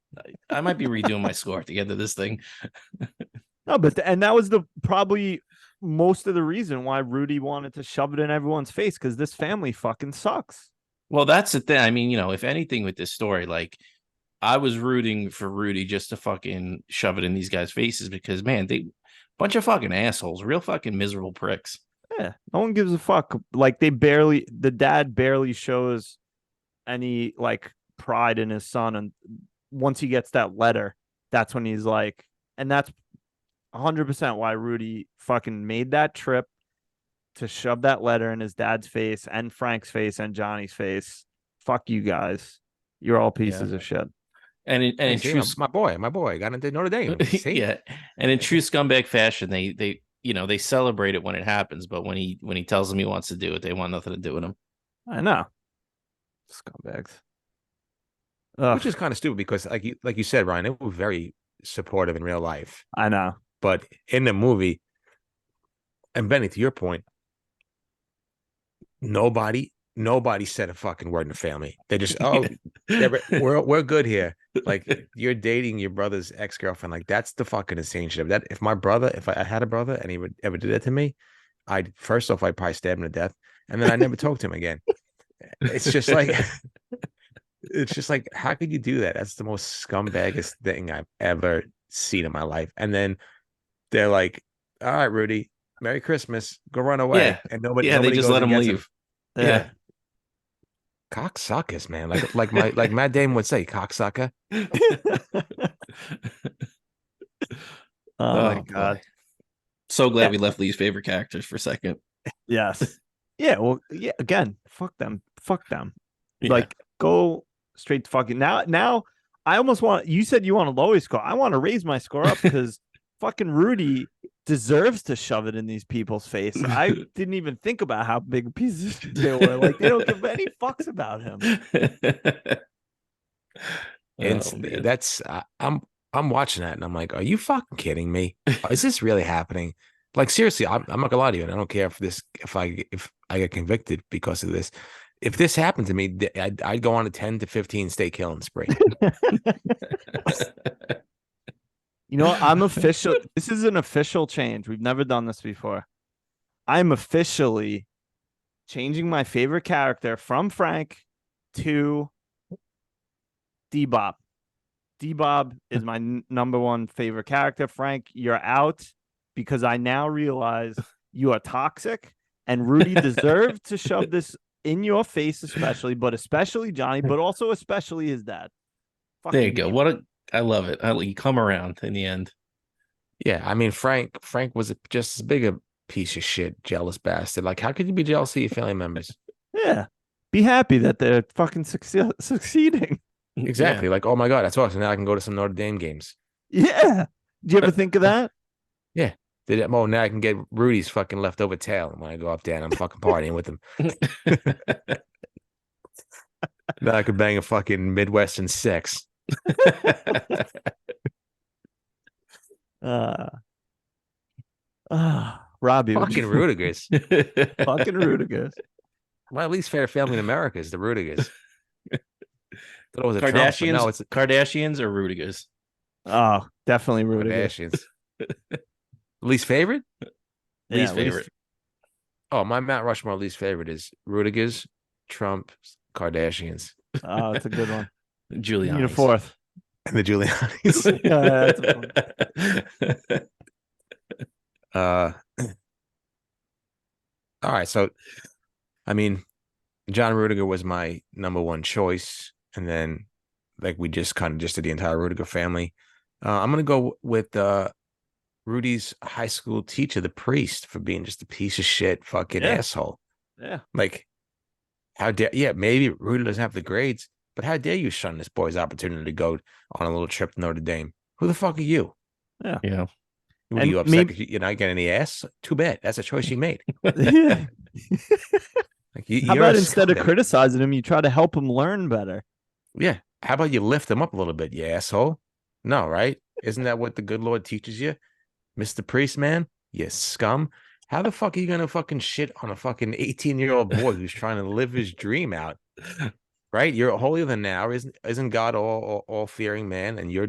I might be redoing my score at the end of this thing. No, but and that was probably most of the reason why Rudy wanted to shove it in everyone's face, because this family fucking sucks. Well, that's the thing. I mean, if anything with this story, like, I was rooting for Rudy just to fucking shove it in these guys' faces because, man, they bunch of fucking assholes, real fucking miserable pricks. Yeah, no one gives a fuck. Like, the dad barely shows any like pride in his son, and once he gets that letter, that's when he's like, and that's 100% why Rudy fucking made that trip to shove that letter in his dad's face and Frank's face and Johnny's face. Fuck you guys. You're all pieces of shit. And in true, my boy got into Notre Dame. Yeah. And in true scumbag fashion, they celebrate it when it happens, but when he tells them he wants to do it, they want nothing to do with him. I know. Scumbags. Which is kind of stupid because, like you said, Ryan, they were very supportive in real life. I know. But in the movie, and Benny, to your point, nobody said a fucking word in the family. They just, we're good here. Like, you're dating your brother's ex-girlfriend. Like, that's the fucking insane shit. That if I had a brother and he would ever do that to me, I'd probably stab him to death, and then I never talk to him again. It's just like, how could you do that? That's the most scumbaggest thing I've ever seen in my life. And then they're like, all right, Rudy, Merry Christmas, go run away. Yeah. And nobody they just let him leave. Yeah. Cocksuckers, man. Like Matt Damon would say, cocksucker. Oh my God. So glad we left Lee's favorite characters for a second. Yes. Yeah. Well, yeah. Again, fuck them. Yeah. Like, go straight to fucking now. I almost want, you said you want to lower your score. I want to raise my score up because fucking Rudy deserves to shove it in these people's face. I didn't even think about how big a piece of shit they were. Like, they don't give any fucks about him. I'm watching that and I'm like, are you fucking kidding me? Is this really happening? Like, seriously, I'm not gonna lie to you, and I don't care if I get convicted because of this. If this happened to me, I'd go on a 10 to 15 state killing spree. I'm official. This is an official change. We've never done this before. I'm officially changing my favorite character from Frank to D-Bob. D-Bob is my number one favorite character. Frank, you're out because I now realize you are toxic, and Rudy deserved to shove this in your face, especially Johnny, but also especially his dad. There you go. I love it. You come around in the end. Yeah, I mean Frank was just as big a piece of shit, jealous bastard. Like, how could you be jealous of your family members? Yeah. Be happy that they're fucking succeeding. Exactly. Like, oh my God, that's awesome. Now I can go to some Notre Dame games. Yeah. Did you ever think of that? Yeah. Oh, now I can get Rudy's fucking leftover tail when I go up there and I'm fucking partying with him. Now I could bang a fucking Midwestern six. Uh, Robbie. Fucking Rudigers. Fucking Rudigers. My least favorite family in America is the Rudigers. Thought it was a Kardashians, Trump, no, it's Kardashians or Rudigers? Oh, definitely Rudigers. Kardashians. Least favorite? Least favorite. Oh, my Mount Rushmore least favorite is Rudigers, Trump, Kardashians. Oh, it's a good one. Giuliani. Need a fourth. And the Giulianis. Yeah, that's a all right. So, I mean, John Rudiger was my number one choice. And then, like, we just kind of just did the entire Rudiger family. I'm going to go with Rudy's high school teacher, the priest, for being just a piece of shit fucking asshole. Yeah. Like, how dare, maybe Rudy doesn't have the grades, but how dare you shun this boy's opportunity to go on a little trip to Notre Dame? Who the fuck are you? Yeah. Yeah. Were you upset because you're not getting any ass? Too bad. That's a choice you made. Yeah. Like, How about instead of criticizing him, you try to help him learn better? Yeah. How about you lift him up a little bit, you asshole? No, right? Isn't that what the good Lord teaches you? Mr. Priest, man, you scum. How the fuck are you going to fucking shit on a fucking 18-year-old boy who's trying to live his dream out? Right? You're holier than thou. Isn't God all fearing man? And you're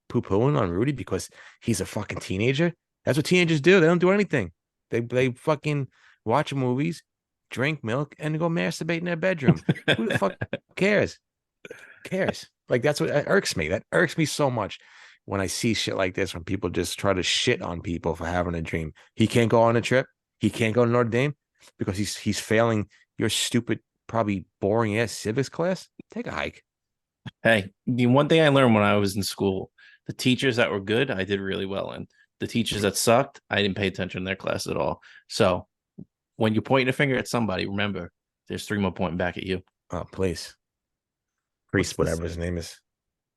poo-pooing on Rudy because he's a fucking teenager? That's what teenagers do. They don't do anything. They fucking watch movies, drink milk, and go masturbate in their bedroom. Who the fuck cares? Like, that's what irks me. That irks me so much when I see shit like this, when people just try to shit on people for having a dream. He can't go on a trip. He can't go to Notre Dame because he's failing your stupid, probably boring ass civics class. Take a hike. Hey, the one thing I learned when I was in school, the teachers that were good, I did really well in. The teachers that sucked, I didn't pay attention to their class at all. So when you're pointing a finger at somebody, remember, there's 3 more pointing back at you. Oh, please. Priest, whatever his name is.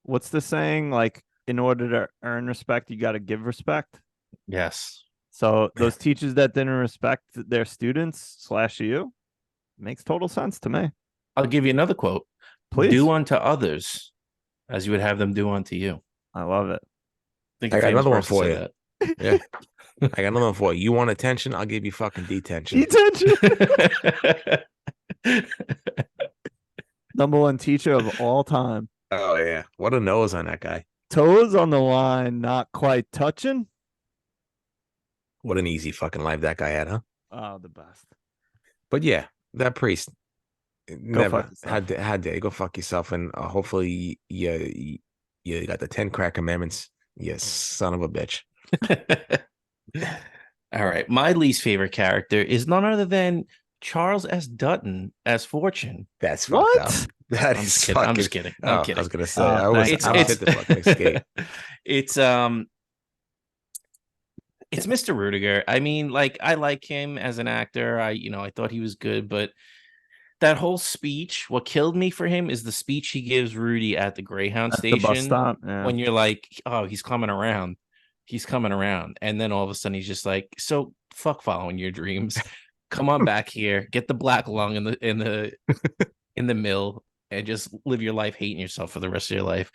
What's the saying? Like, in order to earn respect, you got to give respect. Yes. So those teachers that didn't respect their students / you, makes total sense to me. I'll give you another quote. Please. Do unto others as you would have them do unto you. I love it. I got another one for you. Yeah. I got another one for you. You want attention? I'll give you fucking detention. Detention. Number one teacher of all time. Oh, yeah. What a nose on that guy. Toes on the line, not quite touching. What an easy fucking life that guy had, huh? Oh, the best. But yeah, that priest. Never. Fuck How dare you go fuck yourself? And hopefully you got the 10 crack commandments. You son of a bitch. All right. My least favorite character is none other than Charles S. Dutton as Fortune. That's fucked up. I'm just kidding. I'm kidding. I was gonna say I was hit the fucking escape. It's Mr. Rudiger. I mean, like, I like him as an actor. I thought he was good, but that whole speech, what killed me for him is the speech he gives Rudy at the Greyhound station. The bus stop, yeah. When you're like, oh, he's coming around. And then all of a sudden he's just like, so fuck following your dreams. Come on back here, get the black lung in the mill, and just live your life hating yourself for the rest of your life.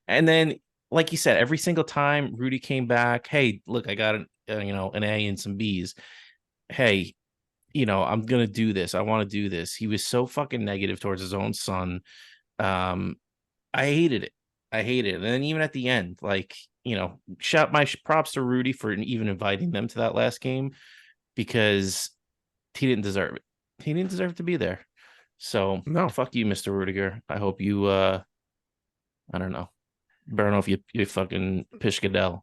And then, like you said, every single time Rudy came back, hey, look, I got an A and some B's. Hey, I'm gonna do this. I want to do this. He was so fucking negative towards his own son. I hated it. And then even at the end, like, shout my props to Rudy for even inviting them to that last game, because he didn't deserve it. He didn't deserve to be there. So no, fuck you, Mr. Rudiger. I hope you I don't know, burn off you fucking Pishkadell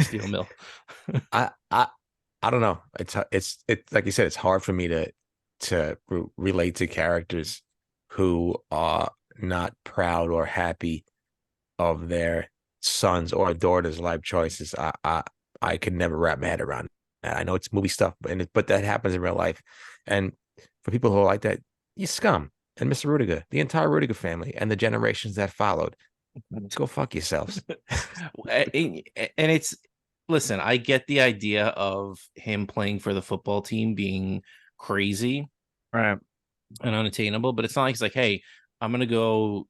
steel mill. I don't know. It's like you said, it's hard for me to relate to characters who are not proud or happy of their son's or daughter's life choices, I could never wrap my head around that. I know it's movie stuff, but that happens in real life. And for people who are like that, you scum. And Mr. Rudiger, the entire Rudiger family, and the generations that followed, go fuck yourselves. And it's, listen, I get the idea of him playing for the football team being crazy, right, and unattainable, but it's not like he's like, hey, I'm gonna go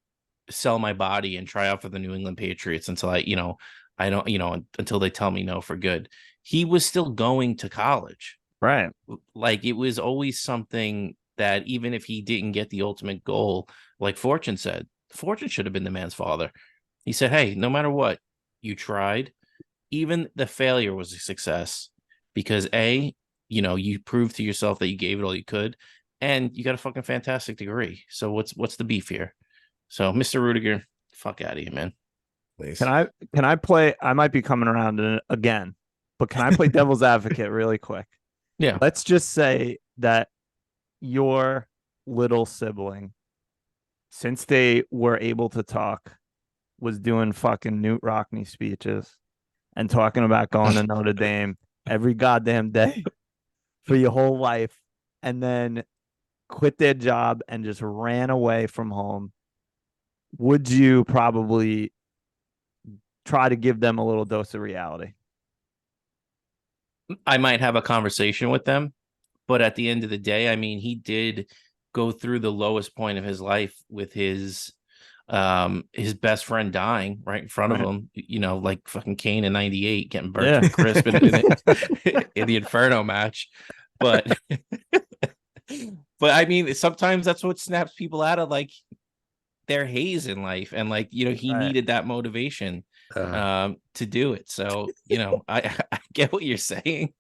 sell my body and try out for the New England Patriots until I don't, until they tell me no for good. He was still going to college. right. Like, it was always something that even if he didn't get the ultimate goal, like Fortune said, Fortune should have been the man's father. He said, hey, no matter what, you tried. Even the failure was a success because you proved to yourself that you gave it all you could, and you got a fucking fantastic degree. So what's the beef here? So Mr. Rudiger, fuck out of here, man. Please. Can I play? I might be coming around again, but can I play devil's advocate really quick? Yeah. Let's just say that your little sibling, since they were able to talk, was doing fucking Newt Rockney speeches and talking about going to Notre Dame every goddamn day for your whole life, and then quit their job and just ran away from home. Would you probably try to give them a little dose of reality? I might have a conversation with them, but at the end of the day, I mean, he did go through the lowest point of his life with his best friend dying right in front of him, like fucking Kane in '98 getting burnt to crisp in the Inferno match. But I mean, sometimes that's what snaps people out of like their haze in life, and like he needed that motivation to do it. So I get what you're saying,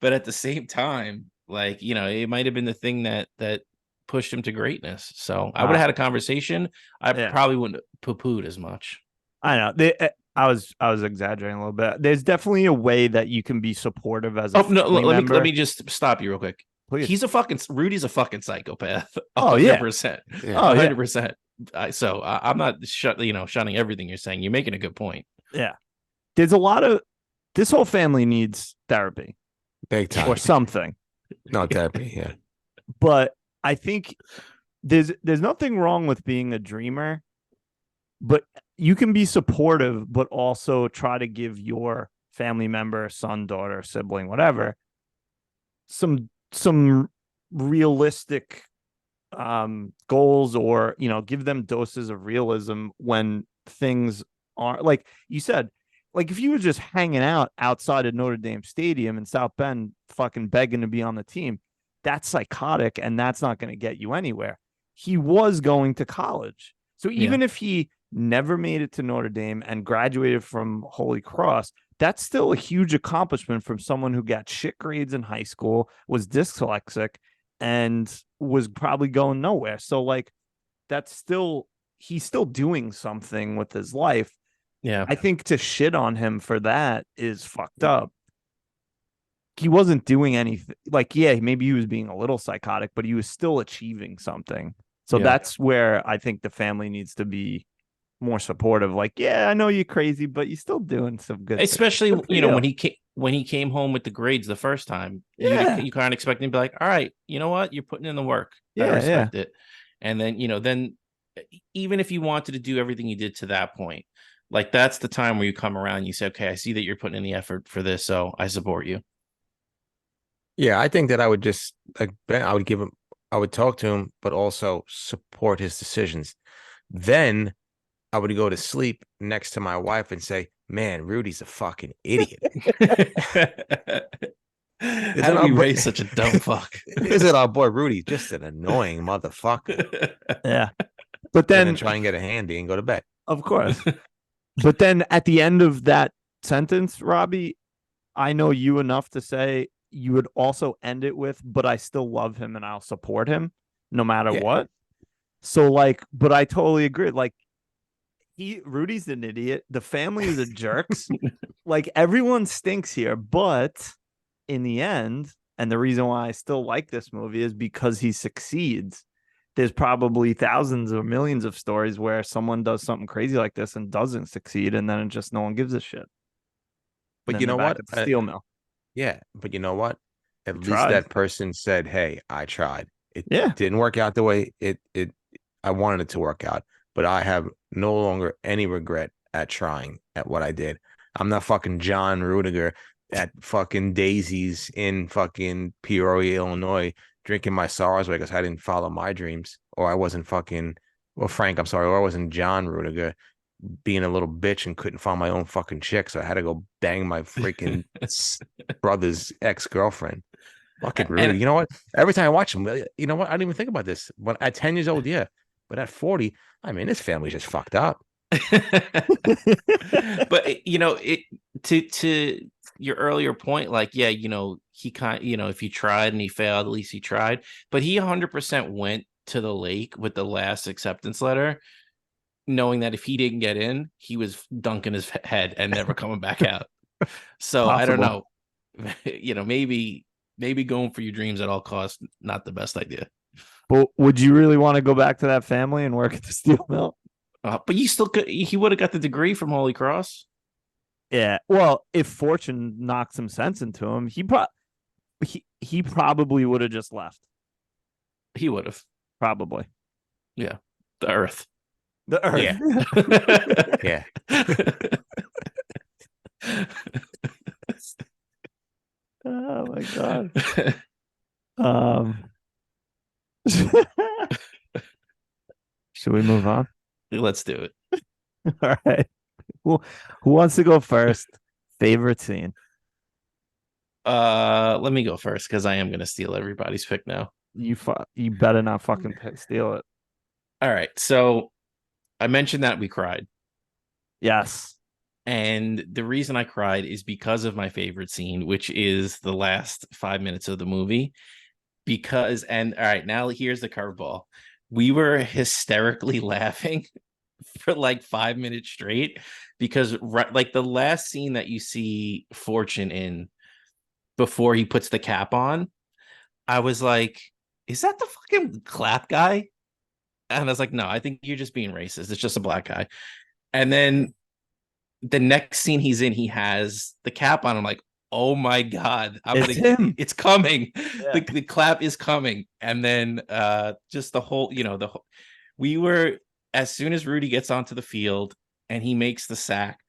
but at the same time, like it might have been the thing that pushed him to greatness. So I would have had a conversation. I probably wouldn't have poo-pooed as much. I know. I was exaggerating a little bit. There's definitely a way that you can be supportive as a member. Let me just stop you real quick. Please. Rudy's a fucking psychopath. 100%. Oh yeah. 100%. So I'm not shunning everything you're saying. You're making a good point. Yeah. There's a lot of, this whole family needs therapy. Big time. Or something. No therapy, yeah. But I think there's nothing wrong with being a dreamer, but you can be supportive, but also try to give your family member, son, daughter, sibling, whatever, some realistic goals, or give them doses of realism when things aren't, like you said, like if you were just hanging out outside of Notre Dame Stadium in South Bend fucking begging to be on the team, that's psychotic, and that's not going to get you anywhere. He was going to college. So even if he never made it to Notre Dame and graduated from Holy Cross, that's still a huge accomplishment from someone who got shit grades in high school, was dyslexic, and was probably going nowhere. So like he's still doing something with his life. Yeah. I think to shit on him for that is fucked up. He wasn't doing anything. Like, maybe he was being a little psychotic, but he was still achieving something. So that's where I think the family needs to be more supportive. Like, I know you're crazy, but you're still doing some good Especially, when he came home with the grades the first time, you kind of expect him to be like, all right, you know what? You're putting in the work. I respect it. And then, then even if you wanted to do everything you did to that point, like that's the time where you come around and you say, okay, I see that you're putting in the effort for this, so I support you. Yeah, I think that I would just I would talk to him, but also support his decisions. Then I would go to sleep next to my wife and say, man, Rudy's a fucking idiot. How do we raise such a dumb fuck? Isn't our boy Rudy just an annoying motherfucker? Yeah. But then try and get a handy and go to bed. Of course. But then at the end of that sentence, Robbie, I know you enough to say you would also end it with, but I still love him and I'll support him no matter what. So like, but I totally agree. Like, Rudy's an idiot. The family is a jerks. Like, everyone stinks here, but in the end, and the reason why I still like this movie is because he succeeds. there's probably thousands or millions of stories where someone does something crazy like this and doesn't succeed, and then it just no one gives a shit. But you know what? At the steel mill. Yeah, but you know what? At You least tried. that person said, "Hey, I tried. It Yeah. didn't work out the way I wanted it to work out, but I have no longer any regret at trying at what I did. I'm not fucking John Rudiger at fucking Daisy's in fucking Peoria, Illinois, drinking my sorrows away because I didn't follow my dreams, or I wasn't fucking, or Frank, I'm sorry, or I wasn't John Rudiger being a little bitch and couldn't find my own fucking chick, so I had to go bang my freaking brother's ex-girlfriend. Fucking Rudy. You know what? Every time I watch him, you know what? I didn't even think about this. When at 10 years old, yeah. But at 40, I mean, his family's just fucked up. But you know, it to your earlier point, like, yeah, you know, he kind, you know, if he tried and he failed, at least he tried. But he 100% went to the lake with the last acceptance letter, knowing that if he didn't get in, he was dunking his head and never coming back out. So possible. I don't know. You know, maybe going for your dreams at all costs, not the best idea. But would you really want to go back to that family and work at the steel mill? But you still could. He would have got the degree from Holy Cross. Yeah. Well, if fortune knocked some sense into him, he probably would have just left. He would have probably. Yeah. The Earth. The Earth. Yeah. Yeah. Oh my God. Should we move on? Let's do it. All right. Who wants to go first? Favorite scene? Let me go first because I am gonna steal everybody's pick now. You better not fucking steal it. All right. So I mentioned that we cried. Yes. And the reason I cried is because of my favorite scene, which is the last 5 minutes of the movie. Because, and all right, now here's the curveball. We were hysterically laughing for like 5 minutes straight because like the last scene that you see Fortune in before he puts the cap on, I was like, is that the fucking clap guy? And I was like, no, I think you're just being racist. It's just a black guy. And then the next scene he's in, he has the cap on. I'm like, oh my God, it's coming. Yeah. The clap is coming. And then just the whole, you know, we were, as soon as Rudy gets onto the field and he makes the sack,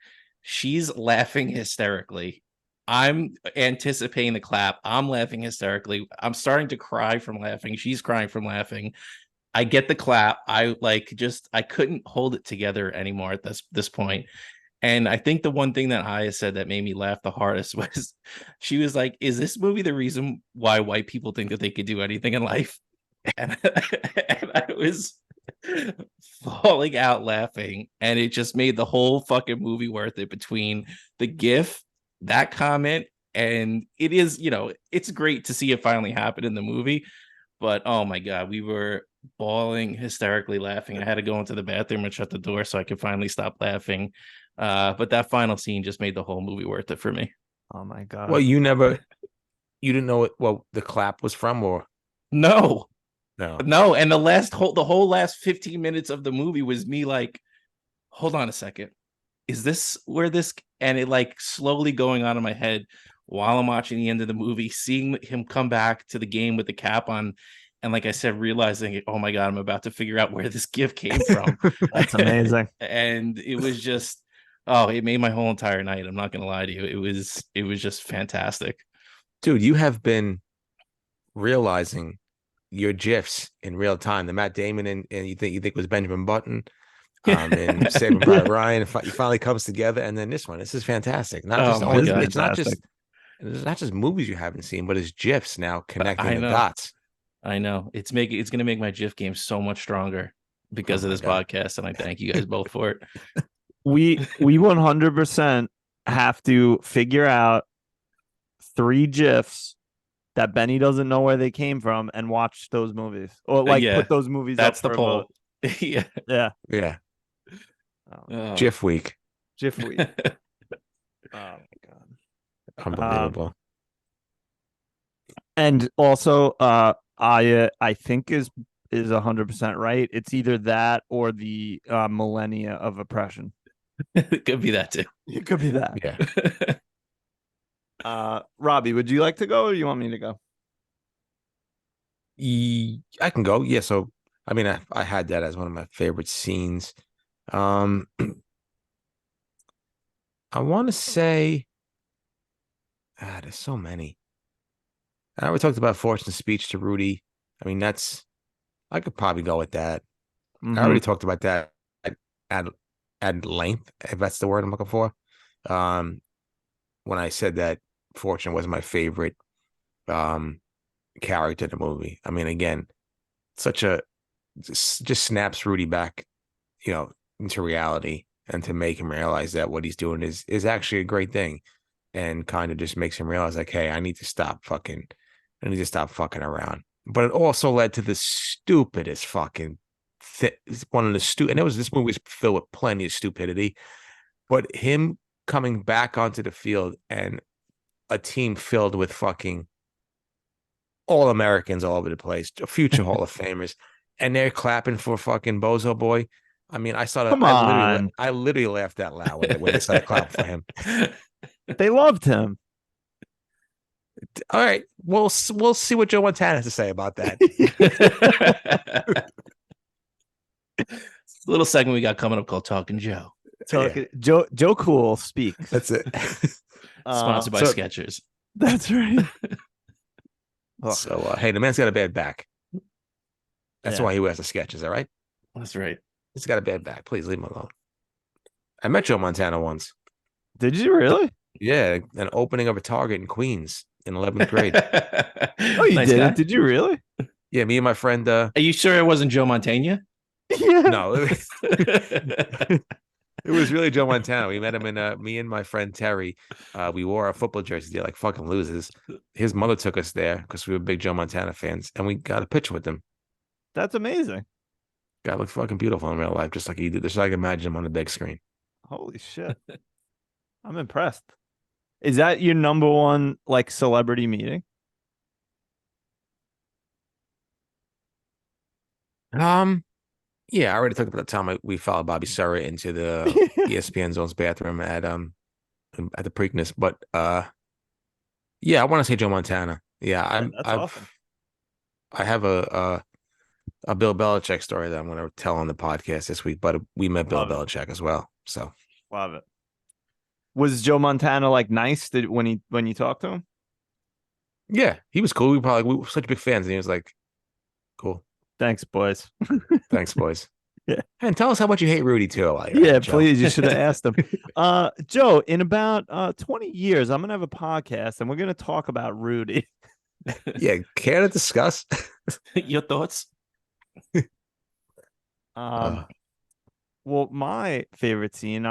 she's laughing hysterically. I'm anticipating the clap. I'm laughing hysterically. I'm starting to cry from laughing. She's crying from laughing. I get the clap. I couldn't hold it together anymore at this point. And I think the one thing that Aya said that made me laugh the hardest was she was like, is this movie the reason why white people think that they could do anything in life? And I was falling out laughing. And it just made the whole fucking movie worth it between the GIF, that comment, and it is, you know, it's great to see it finally happen in the movie. But oh my God, we were bawling, hysterically laughing. I had to go into the bathroom and shut the door so I could finally stop laughing. But that final scene just made the whole movie worth it for me. Oh my God. Well, you didn't know what the clap was from, or no. And the whole last 15 minutes of the movie was me like, hold on a second. Is this where this, and it like slowly going on in my head while I'm watching the end of the movie, seeing him come back to the game with the cap on. And like I said, realizing, oh my God, I'm about to figure out where this gift came from. That's amazing. And it was just, it made my whole entire night. I'm not going to lie to you. It was just fantastic. Dude, you have been realizing your GIFs in real time. The Matt Damon and you think was Benjamin Button. And Saving Private Ryan, it finally comes together, and then this is fantastic. It's not just movies you haven't seen, but it's GIFs now connecting the dots. I know it's gonna make my GIF game so much stronger because of this podcast, and I thank you guys both for it. We 100% have to figure out 3 GIFs that Benny doesn't know where they came from and watch those movies, or put those movies. That's up the poll. Yeah. Oh. GIF week. Oh my God. Unbelievable. And also, I think is is 100% right. It's either that or the millennia of oppression. It could be that too. It could be that. Yeah. Robbie, would you like to go or you want me to go? I can go. Yeah. So, I mean, I had that as one of my favorite scenes. I want to say, there's so many. I already talked about Fortune's speech to Rudy. I mean, I could probably go with that. Mm-hmm. I already talked about that at length, if that's the word I'm looking for. When I said that Fortune was my favorite character in the movie. I mean, again, just snaps Rudy back, into reality, and to make him realize that what he's doing is actually a great thing, and kind of just makes him realize, like, hey, I need to stop fucking around. But it also led to the stupidest fucking one of the and this movie was filled with plenty of stupidity, but him coming back onto the field and a team filled with fucking all Americans all over the place, future Hall of Famers, and they're clapping for fucking Bozo Boy. I mean, I literally laughed out loud when they started clapping for him. They loved him. All right, we'll see what Joe Montana has to say about that. Little segment we got coming up called Talking Joe. Joe Cool speaks. That's it. Sponsored by Skechers. That's right. So, hey, the man's got a bad back. That's why he wears the Skechers, all right? That's right. He's got a bad back. Please leave him alone. I met Joe Montana once. Did you really? Yeah, an opening of a Target in Queens in 11th grade. Oh, you did it? Did you really? Yeah, me and my friend. Are you sure it wasn't Joe Montana? Yeah. No. It was really Joe Montana. We met him in me and my friend Terry. We wore our football jerseys. They're like fucking losers. His mother took us there because we were big Joe Montana fans, and we got a picture with him. That's amazing. Guy looked fucking beautiful in real life, just like he did. Just like I imagine him on the big screen. Holy shit. I'm impressed. Is that your number one like celebrity meeting? Yeah, I already talked about the time we followed Bobby Sura into the ESPN Zone's bathroom at the Preakness, but yeah, I want to say Joe Montana. Yeah, awesome. I have a Bill Belichick story that I'm going to tell on the podcast this week, but we met Bill Belichick as well. So love it. Was Joe Montana like nice when you talked to him? Yeah, he was cool. We were such big fans, and he was like, "Cool, thanks, boys." Thanks, boys. Yeah, and tell us how much you hate Rudy too. Please. You should have asked him. Joe, in about 20 years, I'm gonna have a podcast, and we're gonna talk about Rudy. Yeah, care to discuss your thoughts? Well, my favorite scene,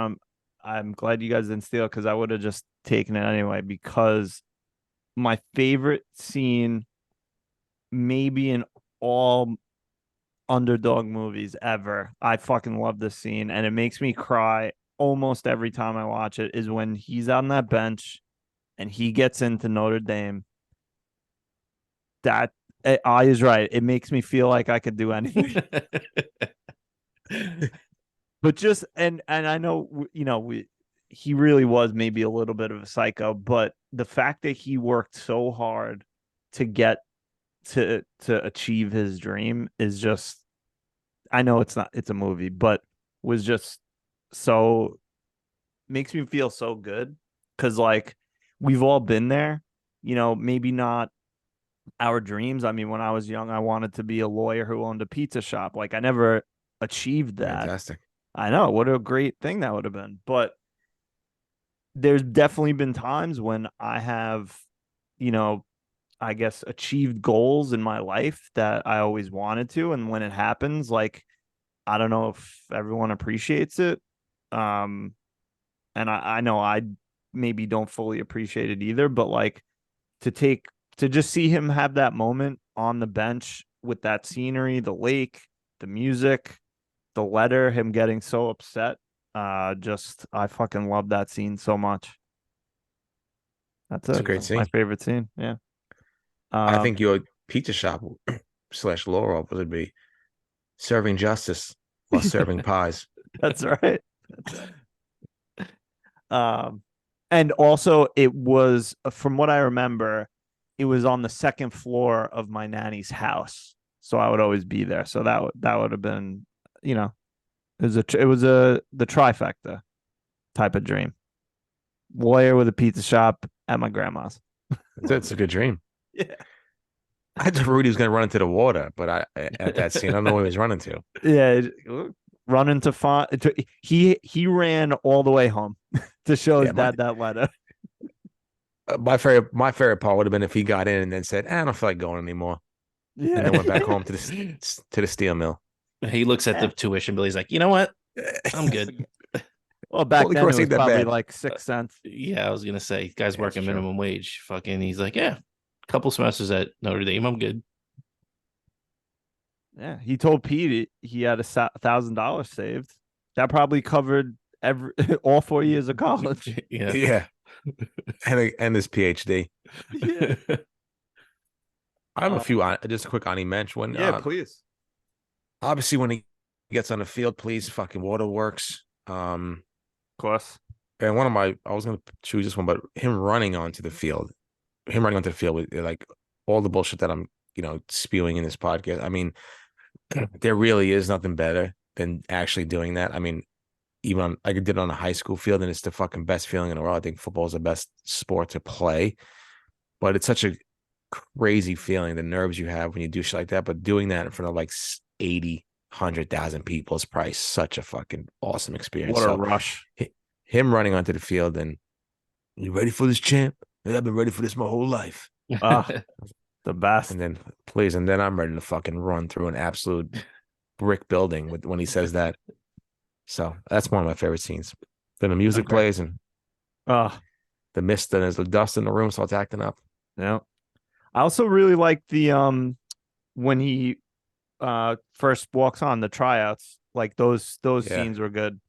I'm glad you guys didn't steal because I would have just taken it anyway, because my favorite scene maybe in all underdog movies ever. I fucking love this scene, and it makes me cry almost every time I watch it, is when he's on that bench and he gets into Notre Dame. That I is right. It makes me feel like I could do anything. But just and I know he really was maybe a little bit of a psycho, but the fact that he worked so hard to get to achieve his dream is just, I know it's a movie, but was just so, makes me feel so good, because like we've all been there, maybe not our dreams. I mean, when I was young, I wanted to be a lawyer who owned a pizza shop. Like I never achieved that. Fantastic. I know, what a great thing that would have been. But there's definitely been times when I have, I guess, achieved goals in my life that I always wanted to. And when it happens, like, I don't know if everyone appreciates it. And I know I maybe don't fully appreciate it either, but like to just see him have that moment on the bench with that scenery, the lake, the music, the letter, him getting so upset. I fucking love that scene so much. That's a great scene. My favorite scene. Yeah. I think your pizza shop / Laurel would be serving justice while serving pies. That's right. And also it was, from what I remember, it was on the second floor of my nanny's house, so I would always be there. So that would have been, you know, it was the trifecta type of dream. Lawyer with a pizza shop at my grandma's. That's a good dream. Yeah. I thought Rudy was going to run into the water, but at that scene, I don't know where he was running to. Yeah, running to find. He ran all the way home to show his dad that letter. My favorite part would have been if he got in and then said, "I don't feel like going anymore," and then went back home to the steel mill. He looks at the tuition bill. He's like, you know what? I'm good. Well, back then it was probably like 6 cents. Yeah, I was gonna say, guy's working minimum wage. Fucking, he's like, yeah, a couple semesters at Notre Dame, I'm good. Yeah, he told Pete he had $1,000 saved. That probably covered all 4 years of college. Yeah, and his PhD. Yeah. I have a few. Just a quick Ani mention. Please. Obviously, when he gets on the field, please fucking waterworks. Of course. And I was gonna choose this one, but him running onto the field with like all the bullshit that I'm spewing in this podcast. I mean, there really is nothing better than actually doing that. I mean, even I did it on a high school field, and it's the fucking best feeling in the world. I think football is the best sport to play, but it's such a crazy feeling, the nerves you have when you do shit like that. But doing that in front of like 80, 100,000 people is probably such a fucking awesome experience. What a rush. Him running onto the field and, "You ready for this, champ? I've been ready for this my whole life." The best. And then I'm ready to fucking run through an absolute brick building when he says that. So that's one of my favorite scenes. Then the music plays and the mist and there's the dust in the room starts acting up. Yeah. I also really like the when he first walks on the tryouts, like those scenes were good.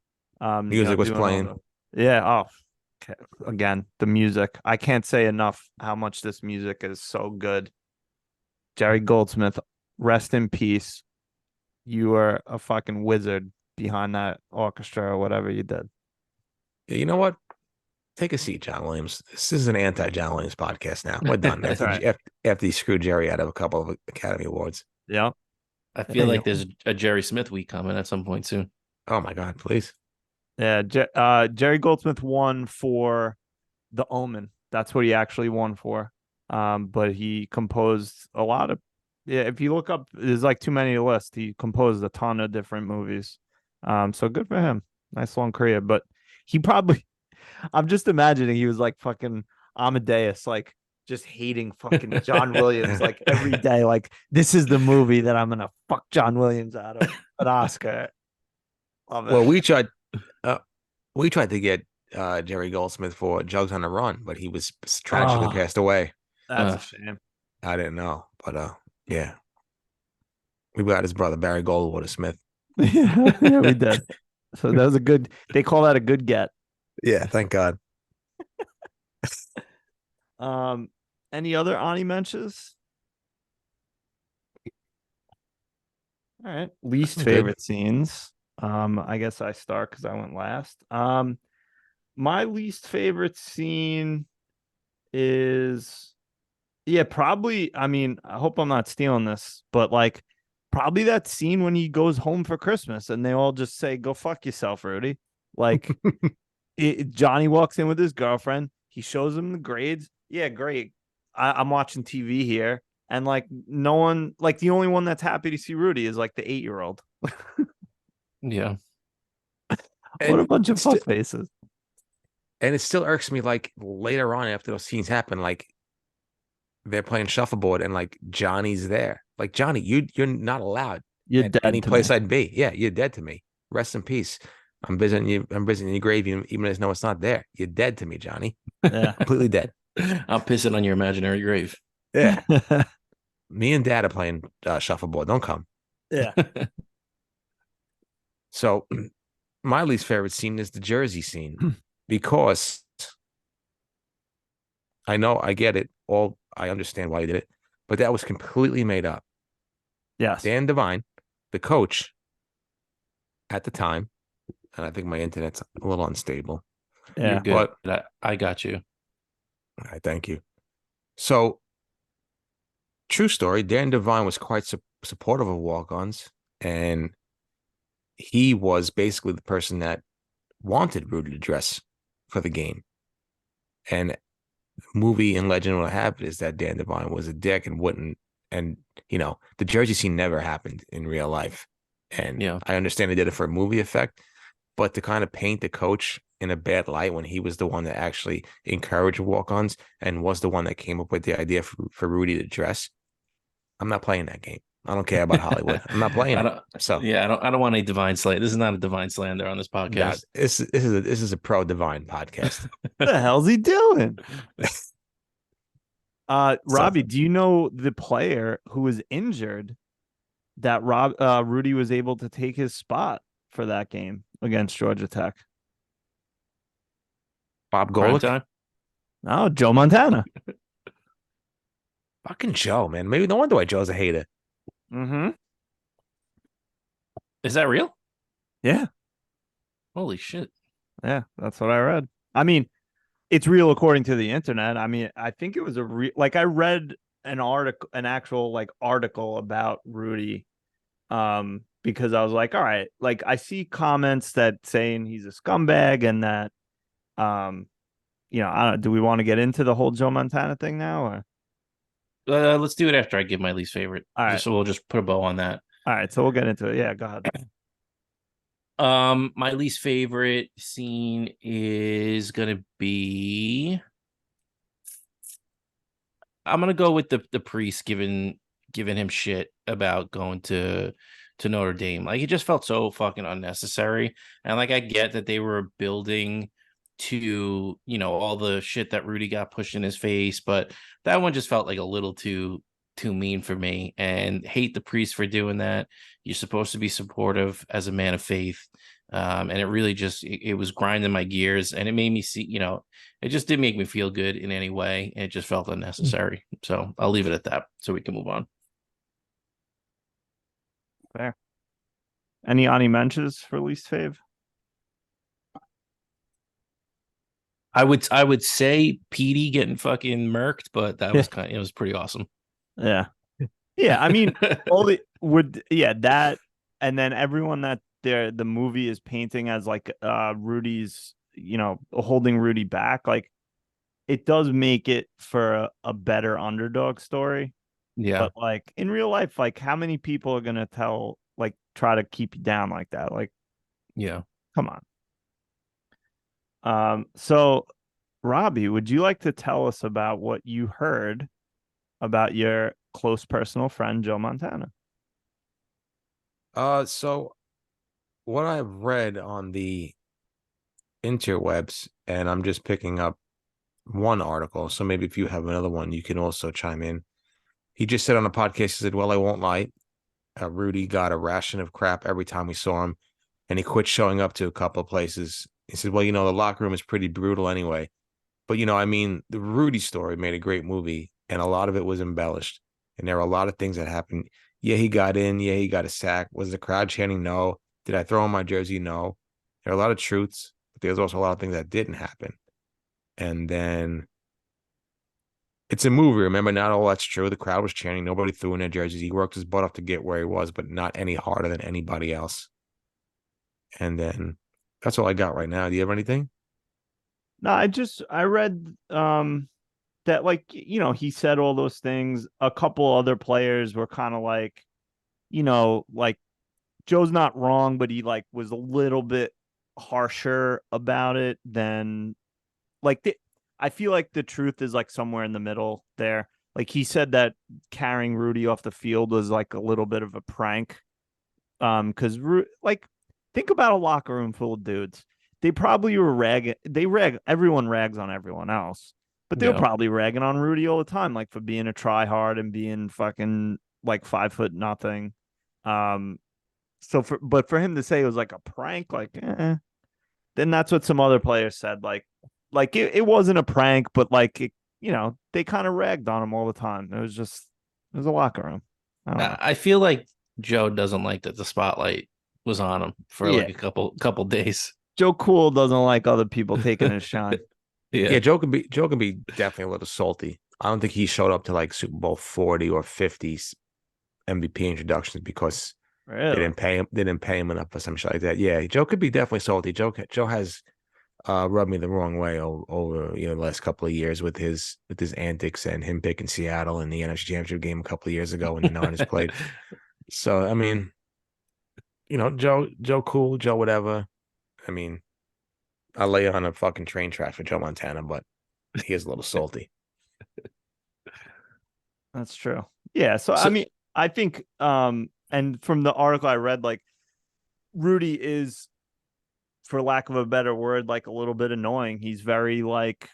Music was playing. Yeah. Oh, okay. Again, the music. I can't say enough how much this music is so good. Jerry Goldsmith, rest in peace. You are a fucking wizard behind that orchestra or whatever you did. You know what? Take a seat, John Williams. This is an anti-John Williams podcast now. We're done. After he screwed Jerry out of a couple of Academy Awards. Yeah. I feel like there's a Jerry Smith week coming at some point soon. Oh my God, please. Yeah, Jerry Goldsmith won for The Omen. That's what he actually won for. But he composed a lot of, if you look up, there's like too many to list. He composed a ton of different movies. So good for him. Nice long career. But he probably, I'm just imagining he was like fucking Amadeus, like just hating fucking John Williams like every day. Like, this is the movie that I'm gonna fuck John Williams out of an Oscar. Well, we tried to get Jerry Goldsmith for Jugs on the Run, but he was tragically passed away. That's a shame. I didn't know, but yeah, we got his brother Barry Goldwater Smith. Yeah, we did. So that was a good. They call that a good get. Yeah, thank God. Any other Ani mentions? All right, least favorite scenes. I guess I start because I went last. My least favorite scene is, probably. I mean, I hope I'm not stealing this, but like, probably that scene when he goes home for Christmas and they all just say, "Go fuck yourself, Rudy." Like, Johnny walks in with his girlfriend. He shows him the grades. Yeah, great. I'm watching TV here, and like, no one, like, the only one that's happy to see Rudy is like the 8-year-old. Yeah. What a bunch of fuck faces. And it still irks me, like, later on after those scenes happen, like, they're playing shuffleboard and like Johnny's there. Like, Johnny, you're not allowed. You're at dead any to place me. I'd be. Yeah, you're dead to me. Rest in peace. I'm visiting your grave, even though it's not there. You're dead to me, Johnny. Yeah. Completely dead. I'm pissing on your imaginary grave. Yeah. Me and Dad are playing shuffleboard. Don't come. Yeah. So my least favorite scene is the Jersey scene because I know I get it. I understand why he did it, but that was completely made up. Yes. Dan Devine the coach at the time, and I think my internet's a little unstable. You're Yeah. good. I got you. All right, thank you. So, true story, Dan Devine was quite supportive of walk-ons, and he was basically the person that wanted Rudy to dress for the game. And movie and legend will have it is that Dan Devine was a dick and wouldn't, and the jersey scene never happened in real life. And Yeah. I understand they did it for a movie effect, but to kind of paint the coach in a bad light when he was the one that actually encouraged walk-ons and was the one that came up with the idea for Rudy to dress, I'm not playing that game. I don't care about Hollywood. I'm not playing it. So yeah, I don't want a divine slander. This is not a divine slander on this podcast. This is a pro Divine podcast. What the hell's he doing? Robbie, do you know the player who was injured that Rudy was able to take his spot for that game against Georgia Tech? Bob Golick? No, Joe Montana. Fucking Joe, man. Maybe no wonder why Joe's a hater. Mm-hmm. Is that real? Yeah. Holy shit. Yeah, that's what I read. I mean, it's real according to the internet. I mean, I think it was I read an actual article about Rudy, because I was like, all right, I see comments that saying he's a scumbag and that, I don't. Do we want to get into the whole Joe Montana thing now? Or? Let's do it after I give my least favorite. All right. So we'll just put a bow on that. All right, so we'll get into it. Yeah, go ahead. My least favorite scene is gonna be. I'm gonna go with the priest giving him shit about going to Notre Dame. Like, it just felt so fucking unnecessary. And I get that they were building to all the shit that Rudy got pushed in his face, but that one just felt like a little too mean for me. And hate the priest for doing that. You're supposed to be supportive as a man of faith, and it really just it was grinding my gears, and it made me see it just didn't make me feel good in any way, and it just felt unnecessary. So I'll leave it at that so we can move on. Fair. Any honorable mentions for least fave? I would say Petey getting fucking murked, but that was it was pretty awesome. Yeah. Yeah, I mean, that, and then everyone that the movie is painting as Rudy's, holding Rudy back, it does make it for a better underdog story. Yeah. But in real life, how many people are gonna try to keep you down like that? Yeah. Come on. So Robbie, would you like to tell us about what you heard about your close personal friend Joe Montana? So what I've read on the interwebs, and I'm just picking up one article, so maybe if you have another one, you can also chime in. He just said on a podcast, he said, well, I won't lie, Rudy got a ration of crap every time we saw him, and he quit showing up to a couple of places. He said, well, the locker room is pretty brutal anyway. But, the Rudy story made a great movie, and a lot of it was embellished. And there are a lot of things that happened. Yeah, he got in. Yeah, he got a sack. Was the crowd chanting no? Did I throw on my jersey? No. There are a lot of truths, but there's also a lot of things that didn't happen. And then it's a movie. Remember, not all that's true. The crowd was chanting. Nobody threw in their jerseys. He worked his butt off to get where he was, but not any harder than anybody else. And then that's all I got right now. Do you have anything? No, I read that he said all those things. A couple other players were kind of Joe's not wrong, but he was a little bit harsher about it than I feel like the truth is somewhere in the middle there. He said that carrying Rudy off the field was a little bit of a prank. Because think about a locker room full of dudes. They probably were everyone rags on everyone else, but they were probably ragging on Rudy all the time, for being a try hard and being fucking 5'0". But for him to say it was a prank, then that's what some other players said. It wasn't a prank, but they kind of ragged on him all the time. It was a locker room. I feel like Joe doesn't like that the spotlight was on him for like a couple days. Joe Cool doesn't like other people taking his shine. Yeah, Joe can be definitely a little salty. I don't think he showed up to like Super Bowl 40 or 50 MVP introductions because they didn't pay him enough for some shit like that. Yeah, Joe could be definitely salty. Joe has rubbed me the wrong way over the last couple of years with his antics and him picking Seattle in the NFC Championship game a couple of years ago when the Niners played. So I mean, Joe cool, Joe whatever. I mean, I lay on a fucking train track for Joe Montana, but he is a little salty. That's true. Yeah. So I mean, I think, and from the article I read, like Rudy is, for lack of a better word, like a little bit annoying. He's very like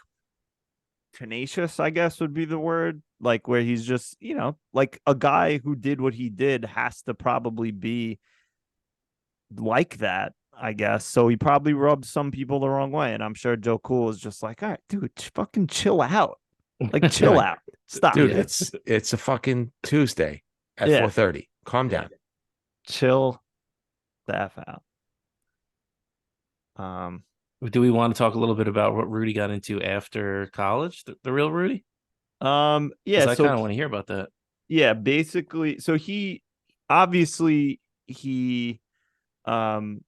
tenacious, I guess would be the word. Like where he's just, like a guy who did what he did has to probably be like that, I guess. So he probably rubbed some people the wrong way. And I'm sure Joe Cool is just like, all right, dude, fucking chill out. Like chill out. Stop. Dude, it's a fucking Tuesday at 4:30. Calm down. Chill the F out. Do we want to talk a little bit about what Rudy got into after college? The real Rudy? Yeah. I kind of want to hear about that. Yeah, basically. So he obviously turned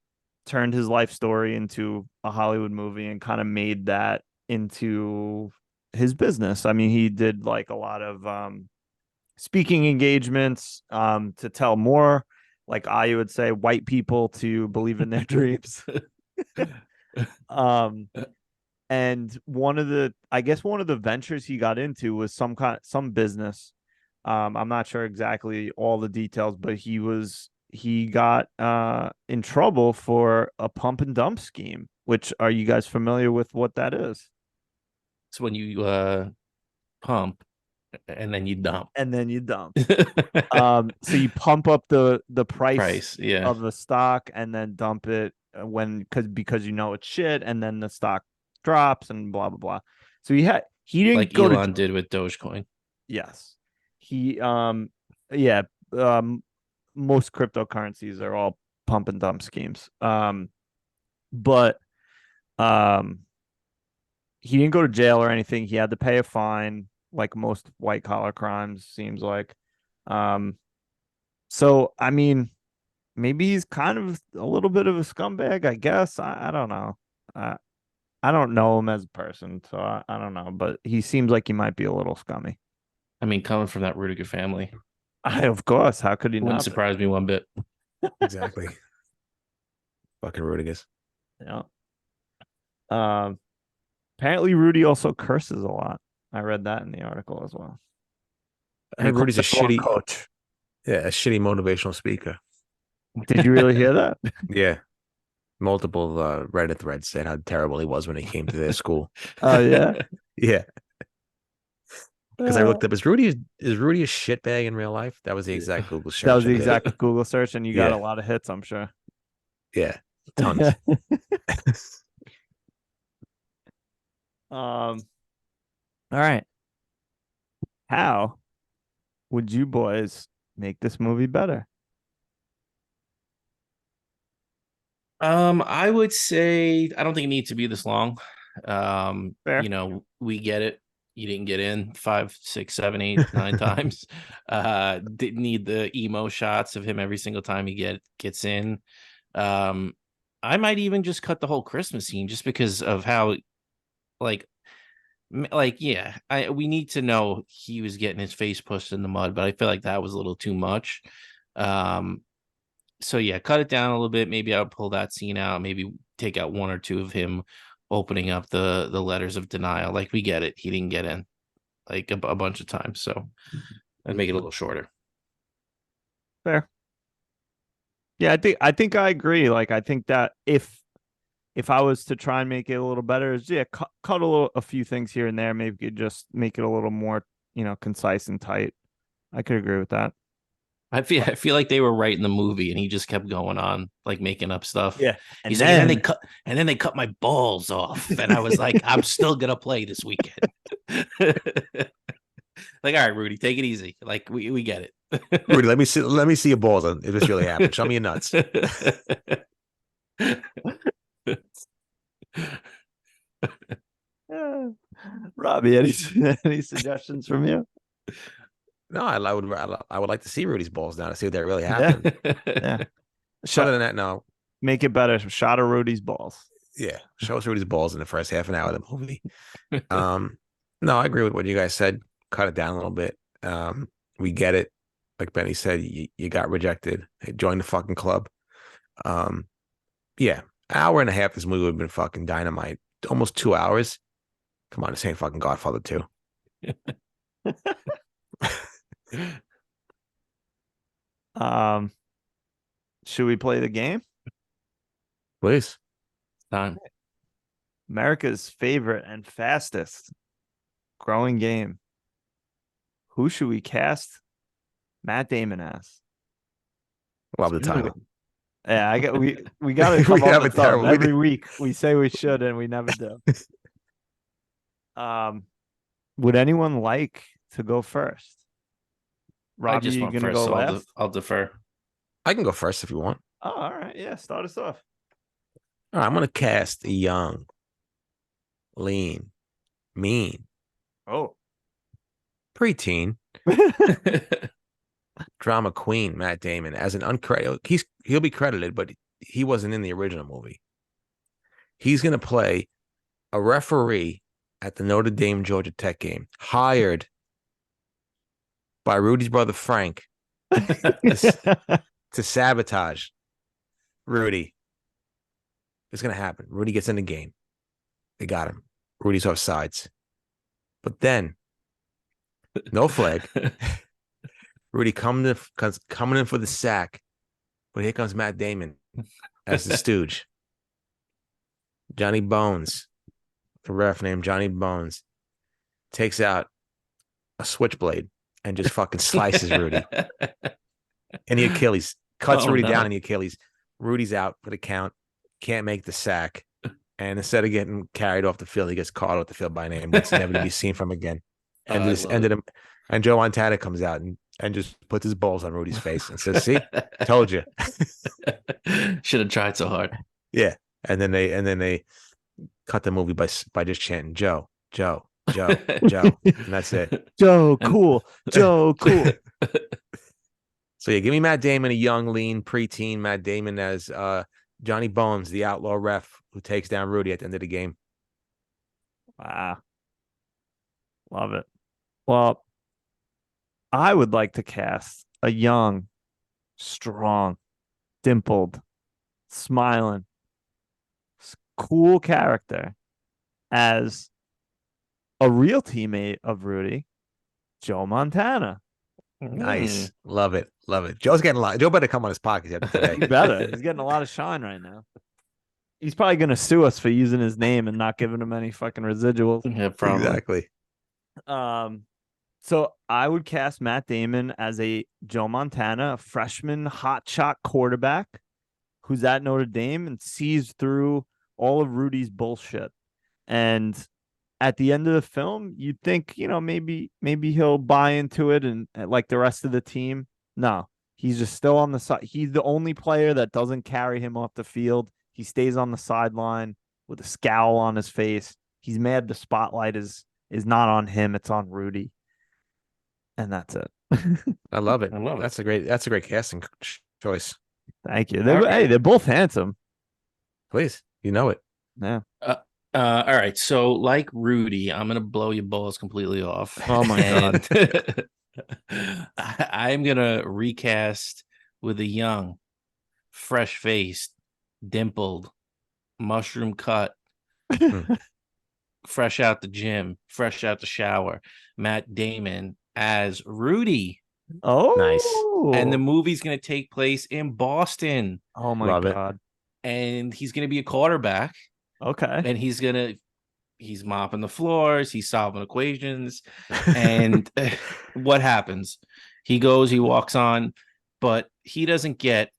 his life story into a Hollywood movie and kind of made that into his business. I mean, he did like a lot of speaking engagements to tell more, like I would say, white people to believe in their dreams. And one of the ventures he got into was some business. I'm not sure exactly all the details, but he got in trouble for a pump and dump scheme. Which, are you guys familiar with what that is? It's when you pump and then you dump. So you pump up the price of the stock and then dump it because it's shit, and then the stock drops and blah blah blah. So he didn't like go Elon did with Dogecoin. Yes. Most cryptocurrencies are all pump and dump schemes. But he didn't go to jail or anything. He had to pay a fine, like most white collar crimes, seems like. So I mean, maybe he's kind of a little bit of a scumbag, I guess. I don't know. I don't know him as a person, so I don't know, but he seems like he might be a little scummy. I mean, coming from that Rudiger family, of course. How could he wouldn't not surprise me one bit. Exactly. Fucking Rudigers. Yeah. Apparently Rudy also curses a lot. I read that in the article as well. I heard Rudy's a shitty coach. Yeah, a shitty motivational speaker. Did you really hear that? Yeah. Multiple Reddit threads said how terrible he was when he came to their school. Oh yeah? Yeah. Because I looked up, is Rudy a shitbag in real life? That was the exact Google search. That was the exact Google search, and you got a lot of hits, I'm sure. Yeah, tons. All right. How would you boys make this movie better? I would say I don't think it needs to be this long. Fair. We get it. You didn't get in 5, 6, 7, 8, 9 times. Didn't need the emo shots of him every single time he gets in. I might even just cut the whole Christmas scene just because of how, we need to know he was getting his face pushed in the mud, but I feel like that was a little too much. So yeah, cut it down a little bit. Maybe I'll pull that scene out. Maybe take out 1 or 2 of him opening up the letters of denial. Like, we get it. He didn't get in like a bunch of times. So I'd make it a little shorter. Fair. Yeah, I think I agree. Like, I think that if I was to try and make it a little better, cut a few things here and there. Maybe you could just make it a little more, concise and tight. I could agree with that. I feel like they were writing the movie and he just kept going on, like, making up stuff. Yeah. And then they cut my balls off. And I was like, I'm still gonna play this weekend. Like, all right, Rudy, take it easy. Like, we get it. Rudy, let me see your balls if this really happened. Show me your nuts. Robbie, any suggestions from you? No, I would like to see Rudy's balls now to see what that really happened. Yeah. Other than that, no. Make it better. Shot of Rudy's balls. Yeah, show us Rudy's balls in the first half an hour of the movie. No, I agree with what you guys said. Cut it down a little bit. We get it. Like Benny said, you got rejected. Hey, join the fucking club. Yeah, hour and a half. This movie would have been fucking dynamite. Almost 2 hours. Come on, this ain't fucking Godfather 2. Should we play the game? Please. Time. America's favorite and fastest growing game. Who should we cast Matt Damon as? Love the title. Yeah, we got to come up with something. Every week we say we should and we never do. Would anyone like to go first? Robbie, I just you went gonna first, go so last? I'll defer. I can go first if you want. Oh, all right. Yeah, start us off. All right, I'm gonna cast a young, lean, mean, preteen drama queen Matt Damon as an uncredited. He'll be credited, but he wasn't in the original movie. He's gonna play a referee at the Notre Dame Georgia Tech game, hired by Rudy's brother Frank to sabotage Rudy. It's gonna happen. Rudy gets in the game. They got him. Rudy's off sides. But then, no flag. Rudy coming in for the sack. But here comes Matt Damon as the stooge. Johnny Bones, the ref named Johnny Bones, takes out a switchblade and just fucking slices Rudy. And the Achilles. Cuts Rudy down in the Achilles. Rudy's out for the count. Can't make the sack. And instead of getting carried off the field, he gets caught off the field by name. That's never to be seen from again. And just ended him. And Joe Montana comes out and just puts his balls on Rudy's face and says, "See, told you." Should have tried so hard. Yeah. And then they cut the movie by just chanting Joe, Joe, Joe, Joe. And that's it. Joe, cool. Joe, cool. So yeah, give me Matt Damon, a young, lean, preteen Matt Damon as Johnny Bones, the outlaw ref who takes down Rudy at the end of the game. Wow. Love it. Well, I would like to cast a young, strong, dimpled, smiling, cool character as a real teammate of Rudy, Joe Montana. Nice. Love it. Love it. Joe's getting a lot. Joe better come on his podcast after today. He better. He's getting a lot of shine right now. He's probably going to sue us for using his name and not giving him any fucking residuals. Yeah, probably. Exactly. So I would cast Matt Damon as a Joe Montana, a freshman hotshot quarterback who's at Notre Dame and sees through all of Rudy's bullshit. And at the end of the film, you'd think, maybe he'll buy into it and like the rest of the team. No, he's just still on the side. He's the only player that doesn't carry him off the field. He stays on the sideline with a scowl on his face. He's mad the spotlight is not on him. It's on Rudy. And that's it. I love it. I love it. That's a great casting choice. Thank you. They're both handsome. Please. You know it. Yeah. All right. So, like Rudy, I'm gonna blow your balls completely off. Oh my god. I'm gonna recast with a young, fresh-faced, dimpled, mushroom cut, fresh out the gym, fresh out the shower, Matt Damon as Rudy. Oh, nice. And the movie's gonna take place in Boston. Oh my Love god. it. And he's gonna be a quarterback. Okay. And he's mopping the floors, he's solving equations. And what happens? He walks on, but he doesn't get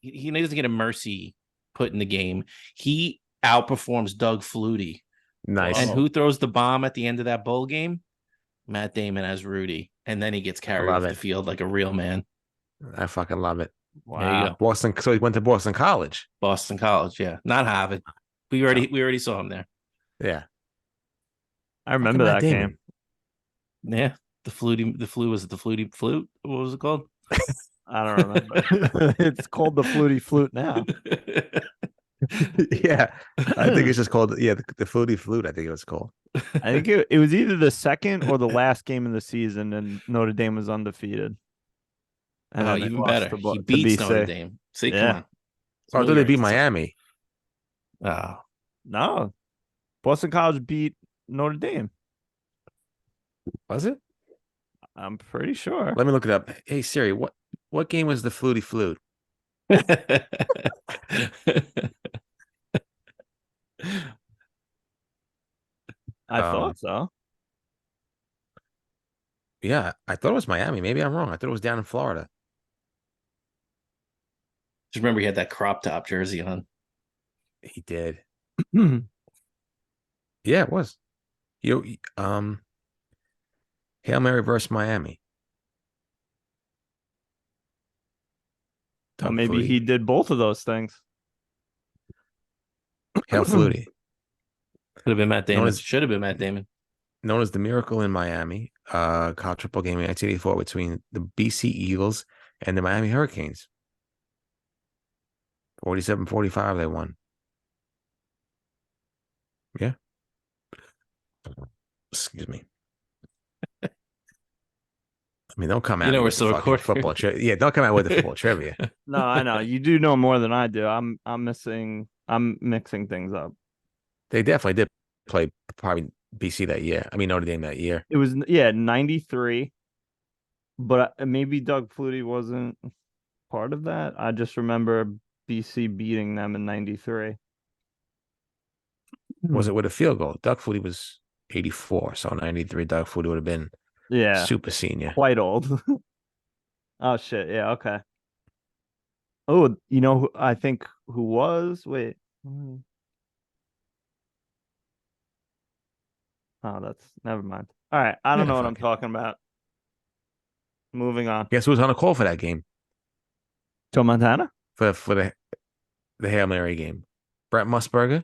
a mercy put in the game. He outperforms Doug Flutie. Nice. And who throws the bomb at the end of that bowl game? Matt Damon as Rudy, and then he gets I carried love off the it. field like a real man. I fucking love it. There you Wow. go. Boston. So he went to Boston College. Boston College, yeah, not Harvard. We already saw him there. Yeah. I remember Fucking Matt that Damon. game. Yeah, the flu was it the fluty flute? What was it called? I don't remember. It's called the Flutie Flute now. Yeah. I think it's just called the Flutie Flute. I think it was called. I think it was either the second or the last game of the season, and Notre Dame was undefeated. And Oh, then they even lost better. to He to beats Notre BC. Dame. See, Yeah. come on. Oh, did they beat Miami? Oh, No, Boston College beat Notre Dame. Was it? I'm pretty sure. Let me look it up. Hey Siri, what game was the Flutie Flute? I thought so. Yeah, I thought it was Miami. Maybe I'm wrong. I thought it was down in Florida. Just remember he had that crop top jersey on. He did. Yeah, it was. Hail Mary versus Miami. Well, maybe he did both of those things. Hail Flutie. Could have been Matt Damon. Should have been Matt Damon. Known as the Miracle in Miami, college triple game in 1984 between the BC Eagles and the Miami Hurricanes. 47-45 they won. Yeah. Excuse me. I mean, don't come out. We're still recording football trivia. Yeah, don't come out with the football trivia. No, I know you do know more than I do. I'm mixing things up. They definitely did play probably BC that year. I mean Notre Dame that year. It was 93, but maybe Doug Flutie wasn't part of that. I just remember BC beating them in 93. Was it with a field goal? Doug Flutie was 84, so 93. Doug Flutie would have been super senior, quite old. Oh shit! Yeah, okay. Oh, I think who was? Wait. Oh, that's never mind. All right, I don't know what I'm talking about. Moving on. Guess who was on a call for that game? Joe Montana for the Hail Mary game. Brett Musburger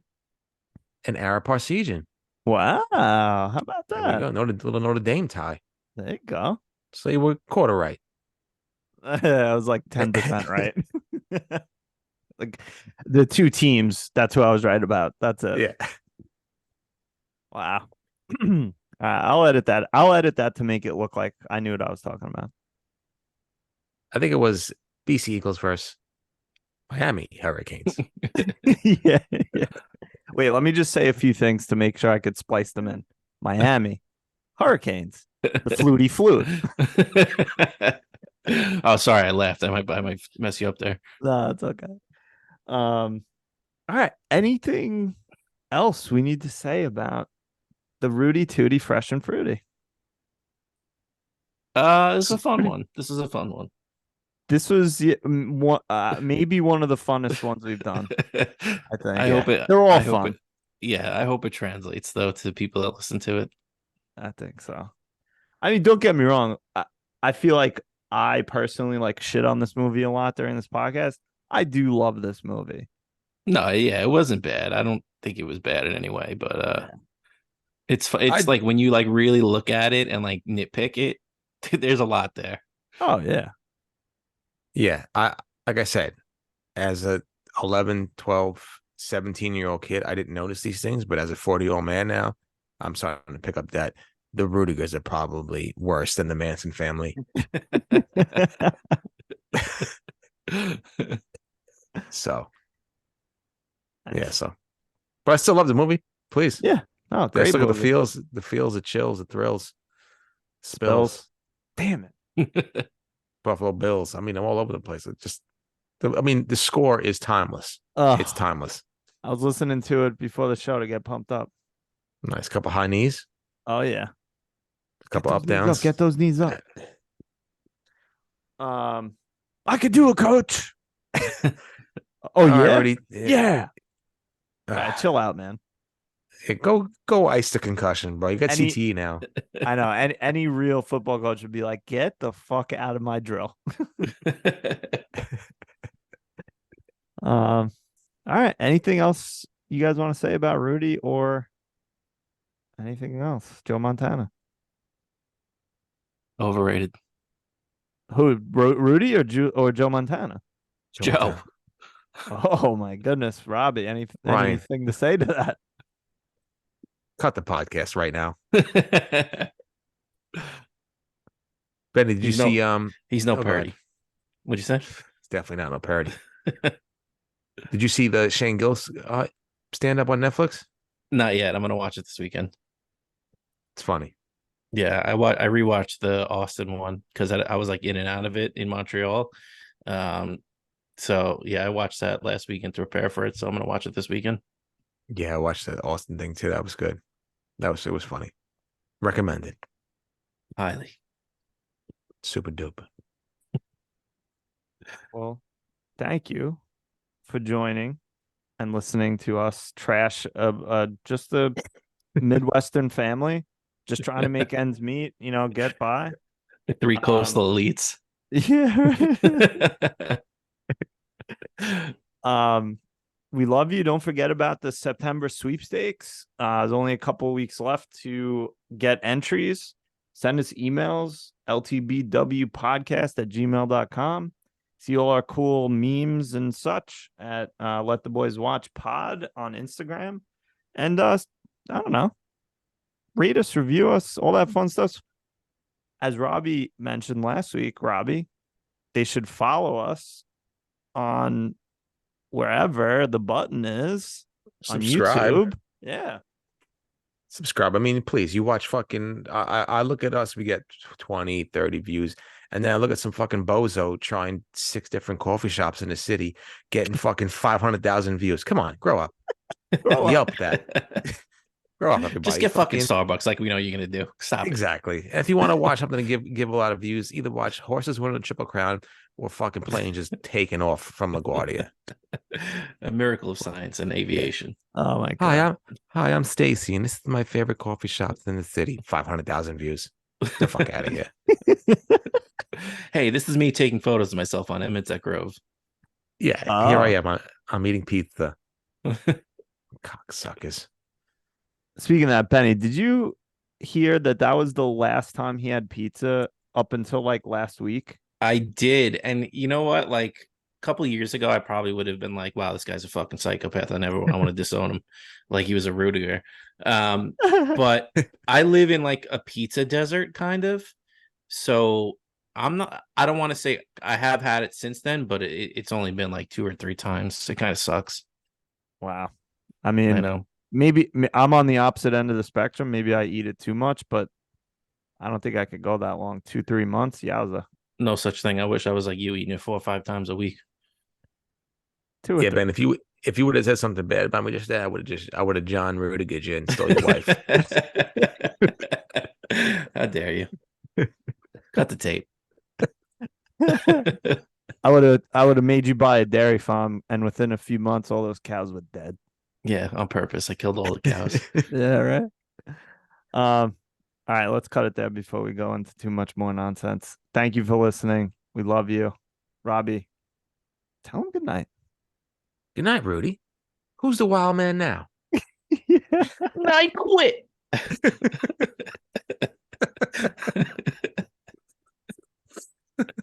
and Ara Parsegian. Wow, how about that? There we go. Little Notre Dame tie. There you go. So you were quarter right. I was like 10% right. Like the two teams, that's who I was right about. That's it. Yeah. Wow. I'll edit that. I'll edit that to make it look like I knew what I was talking about. I think it was BC Eagles versus Miami Hurricanes. Yeah. Wait, let me just say a few things to make sure I could splice them in. Miami Hurricanes, the Flutie Flute. Oh, sorry, I laughed. I might mess you up there. No, it's okay. All right. Anything else we need to say about the Rudy Tooty Fresh and Fruity? This is a fun one. This was maybe one of the funnest ones we've done. I think. They're all fun. I hope it translates though to people that listen to it. I think so. I mean, don't get me wrong. I feel like I personally like shit on this movie a lot during this podcast. I do love this movie. No, yeah, it wasn't bad. I don't think it was bad in any way, but it's like when you like really look at it and like nitpick it, there's a lot there. Oh yeah. Yeah, like I said, as a 11, 12, 17-year-old kid, I didn't notice these things, but as a 40-year-old man now, I'm starting to pick up that the Rudigers are probably worse than the Manson family. So, yeah, but I still love the movie. Please. Yeah. Oh, great. Let's look at the feels, the chills, the thrills, spills. Damn it. Buffalo Bills. I mean, I'm all over the place. The score is timeless. It's timeless. I was listening to it before the show to get pumped up. Nice couple high knees. Oh yeah. A couple up downs. Get those knees up. I could do it, coach. Oh yeah. Already, yeah. All right, chill out, man. Go ice the concussion, bro. You got CTE now. I know. Any real football coach would be like, get the fuck out of my drill. All right. Anything else you guys want to say about Rudy or anything else? Joe Montana. Overrated. Who, Rudy or Joe Montana? Joe. Montana. Oh my goodness, Robbie. Anything to say to that? Cut the podcast right now. Benny, did you see? He's no parody. What'd you say? It's definitely not no parody. Did you see the Shane Gillis stand up on Netflix? Not yet. I'm gonna watch it this weekend. It's funny. Yeah, I rewatched the Austin one because I was like in and out of it in Montreal. So yeah, I watched that last weekend to prepare for it. So I'm gonna watch it this weekend. Yeah, I watched the Austin thing too. That was good. It was funny. Recommended. Highly. Super duper. Well, thank you for joining and listening to us trash just the Midwestern family, just trying to make ends meet, get by. 3 coastal elites. Yeah. We love you. Don't forget about the September sweepstakes. There's only a couple of weeks left to get entries. Send us emails, ltbwpodcast@gmail.com. See all our cool memes and such at Let the Boys Watch Pod on Instagram. And I don't know, rate us, review us, all that fun stuff. As Robbie mentioned last week, Robbie, they should follow us on wherever the button is. Subscribe. On YouTube. Yeah. Subscribe. I mean, please, you watch fucking, I look at us, we get 20, 30 views. And then I look at some fucking bozo trying 6 different coffee shops in the city, getting fucking 500,000 views. Come on, grow up. Yelp that. Grow up, everybody. Just get fucking Starbucks like we know you're going to do. Stop exactly. It. If you want to watch something to give a lot of views, either watch horses winning the Triple Crown or fucking plane just taking off from LaGuardia. A miracle of science and aviation. Oh my God. Hi, I'm Stacy, and this is my favorite coffee shops in the city. 500,000 views. Get the fuck out of here. Hey, this is me taking photos of myself on Emmets at Grove. Yeah, here I am. I'm eating pizza. Cocksuckers. Speaking of that, Benny, did you hear that was the last time he had pizza up until like last week? I did. And you know what? Like a couple of years ago, I probably would have been like, wow, this guy's a fucking psychopath. I want to disown him. Like he was a Rudiger. But I live in like a pizza desert kind of. So I don't want to say I have had it since then, but it's only been like 2 or 3 times. It kind of sucks. Wow. I mean, I know. Maybe I'm on the opposite end of the spectrum. Maybe I eat it too much, but I don't think I could go that long. 2-3 months. Yowza. No such thing. I wish I was like you, eating it 4 or 5 times a week. Yeah, Ben, if you would have said something bad about me just that, I would have John Rudiger you and stole your wife. How dare you? Cut the tape. I would have made you buy a dairy farm, and within a few months, all those cows were dead. Yeah, on purpose. I killed all the cows. Yeah, right. All right, let's cut it there before we go into too much more nonsense. Thank you for listening. We love you. Robbie, tell him good night. Good night, Rudy. Who's the wild man now? I quit.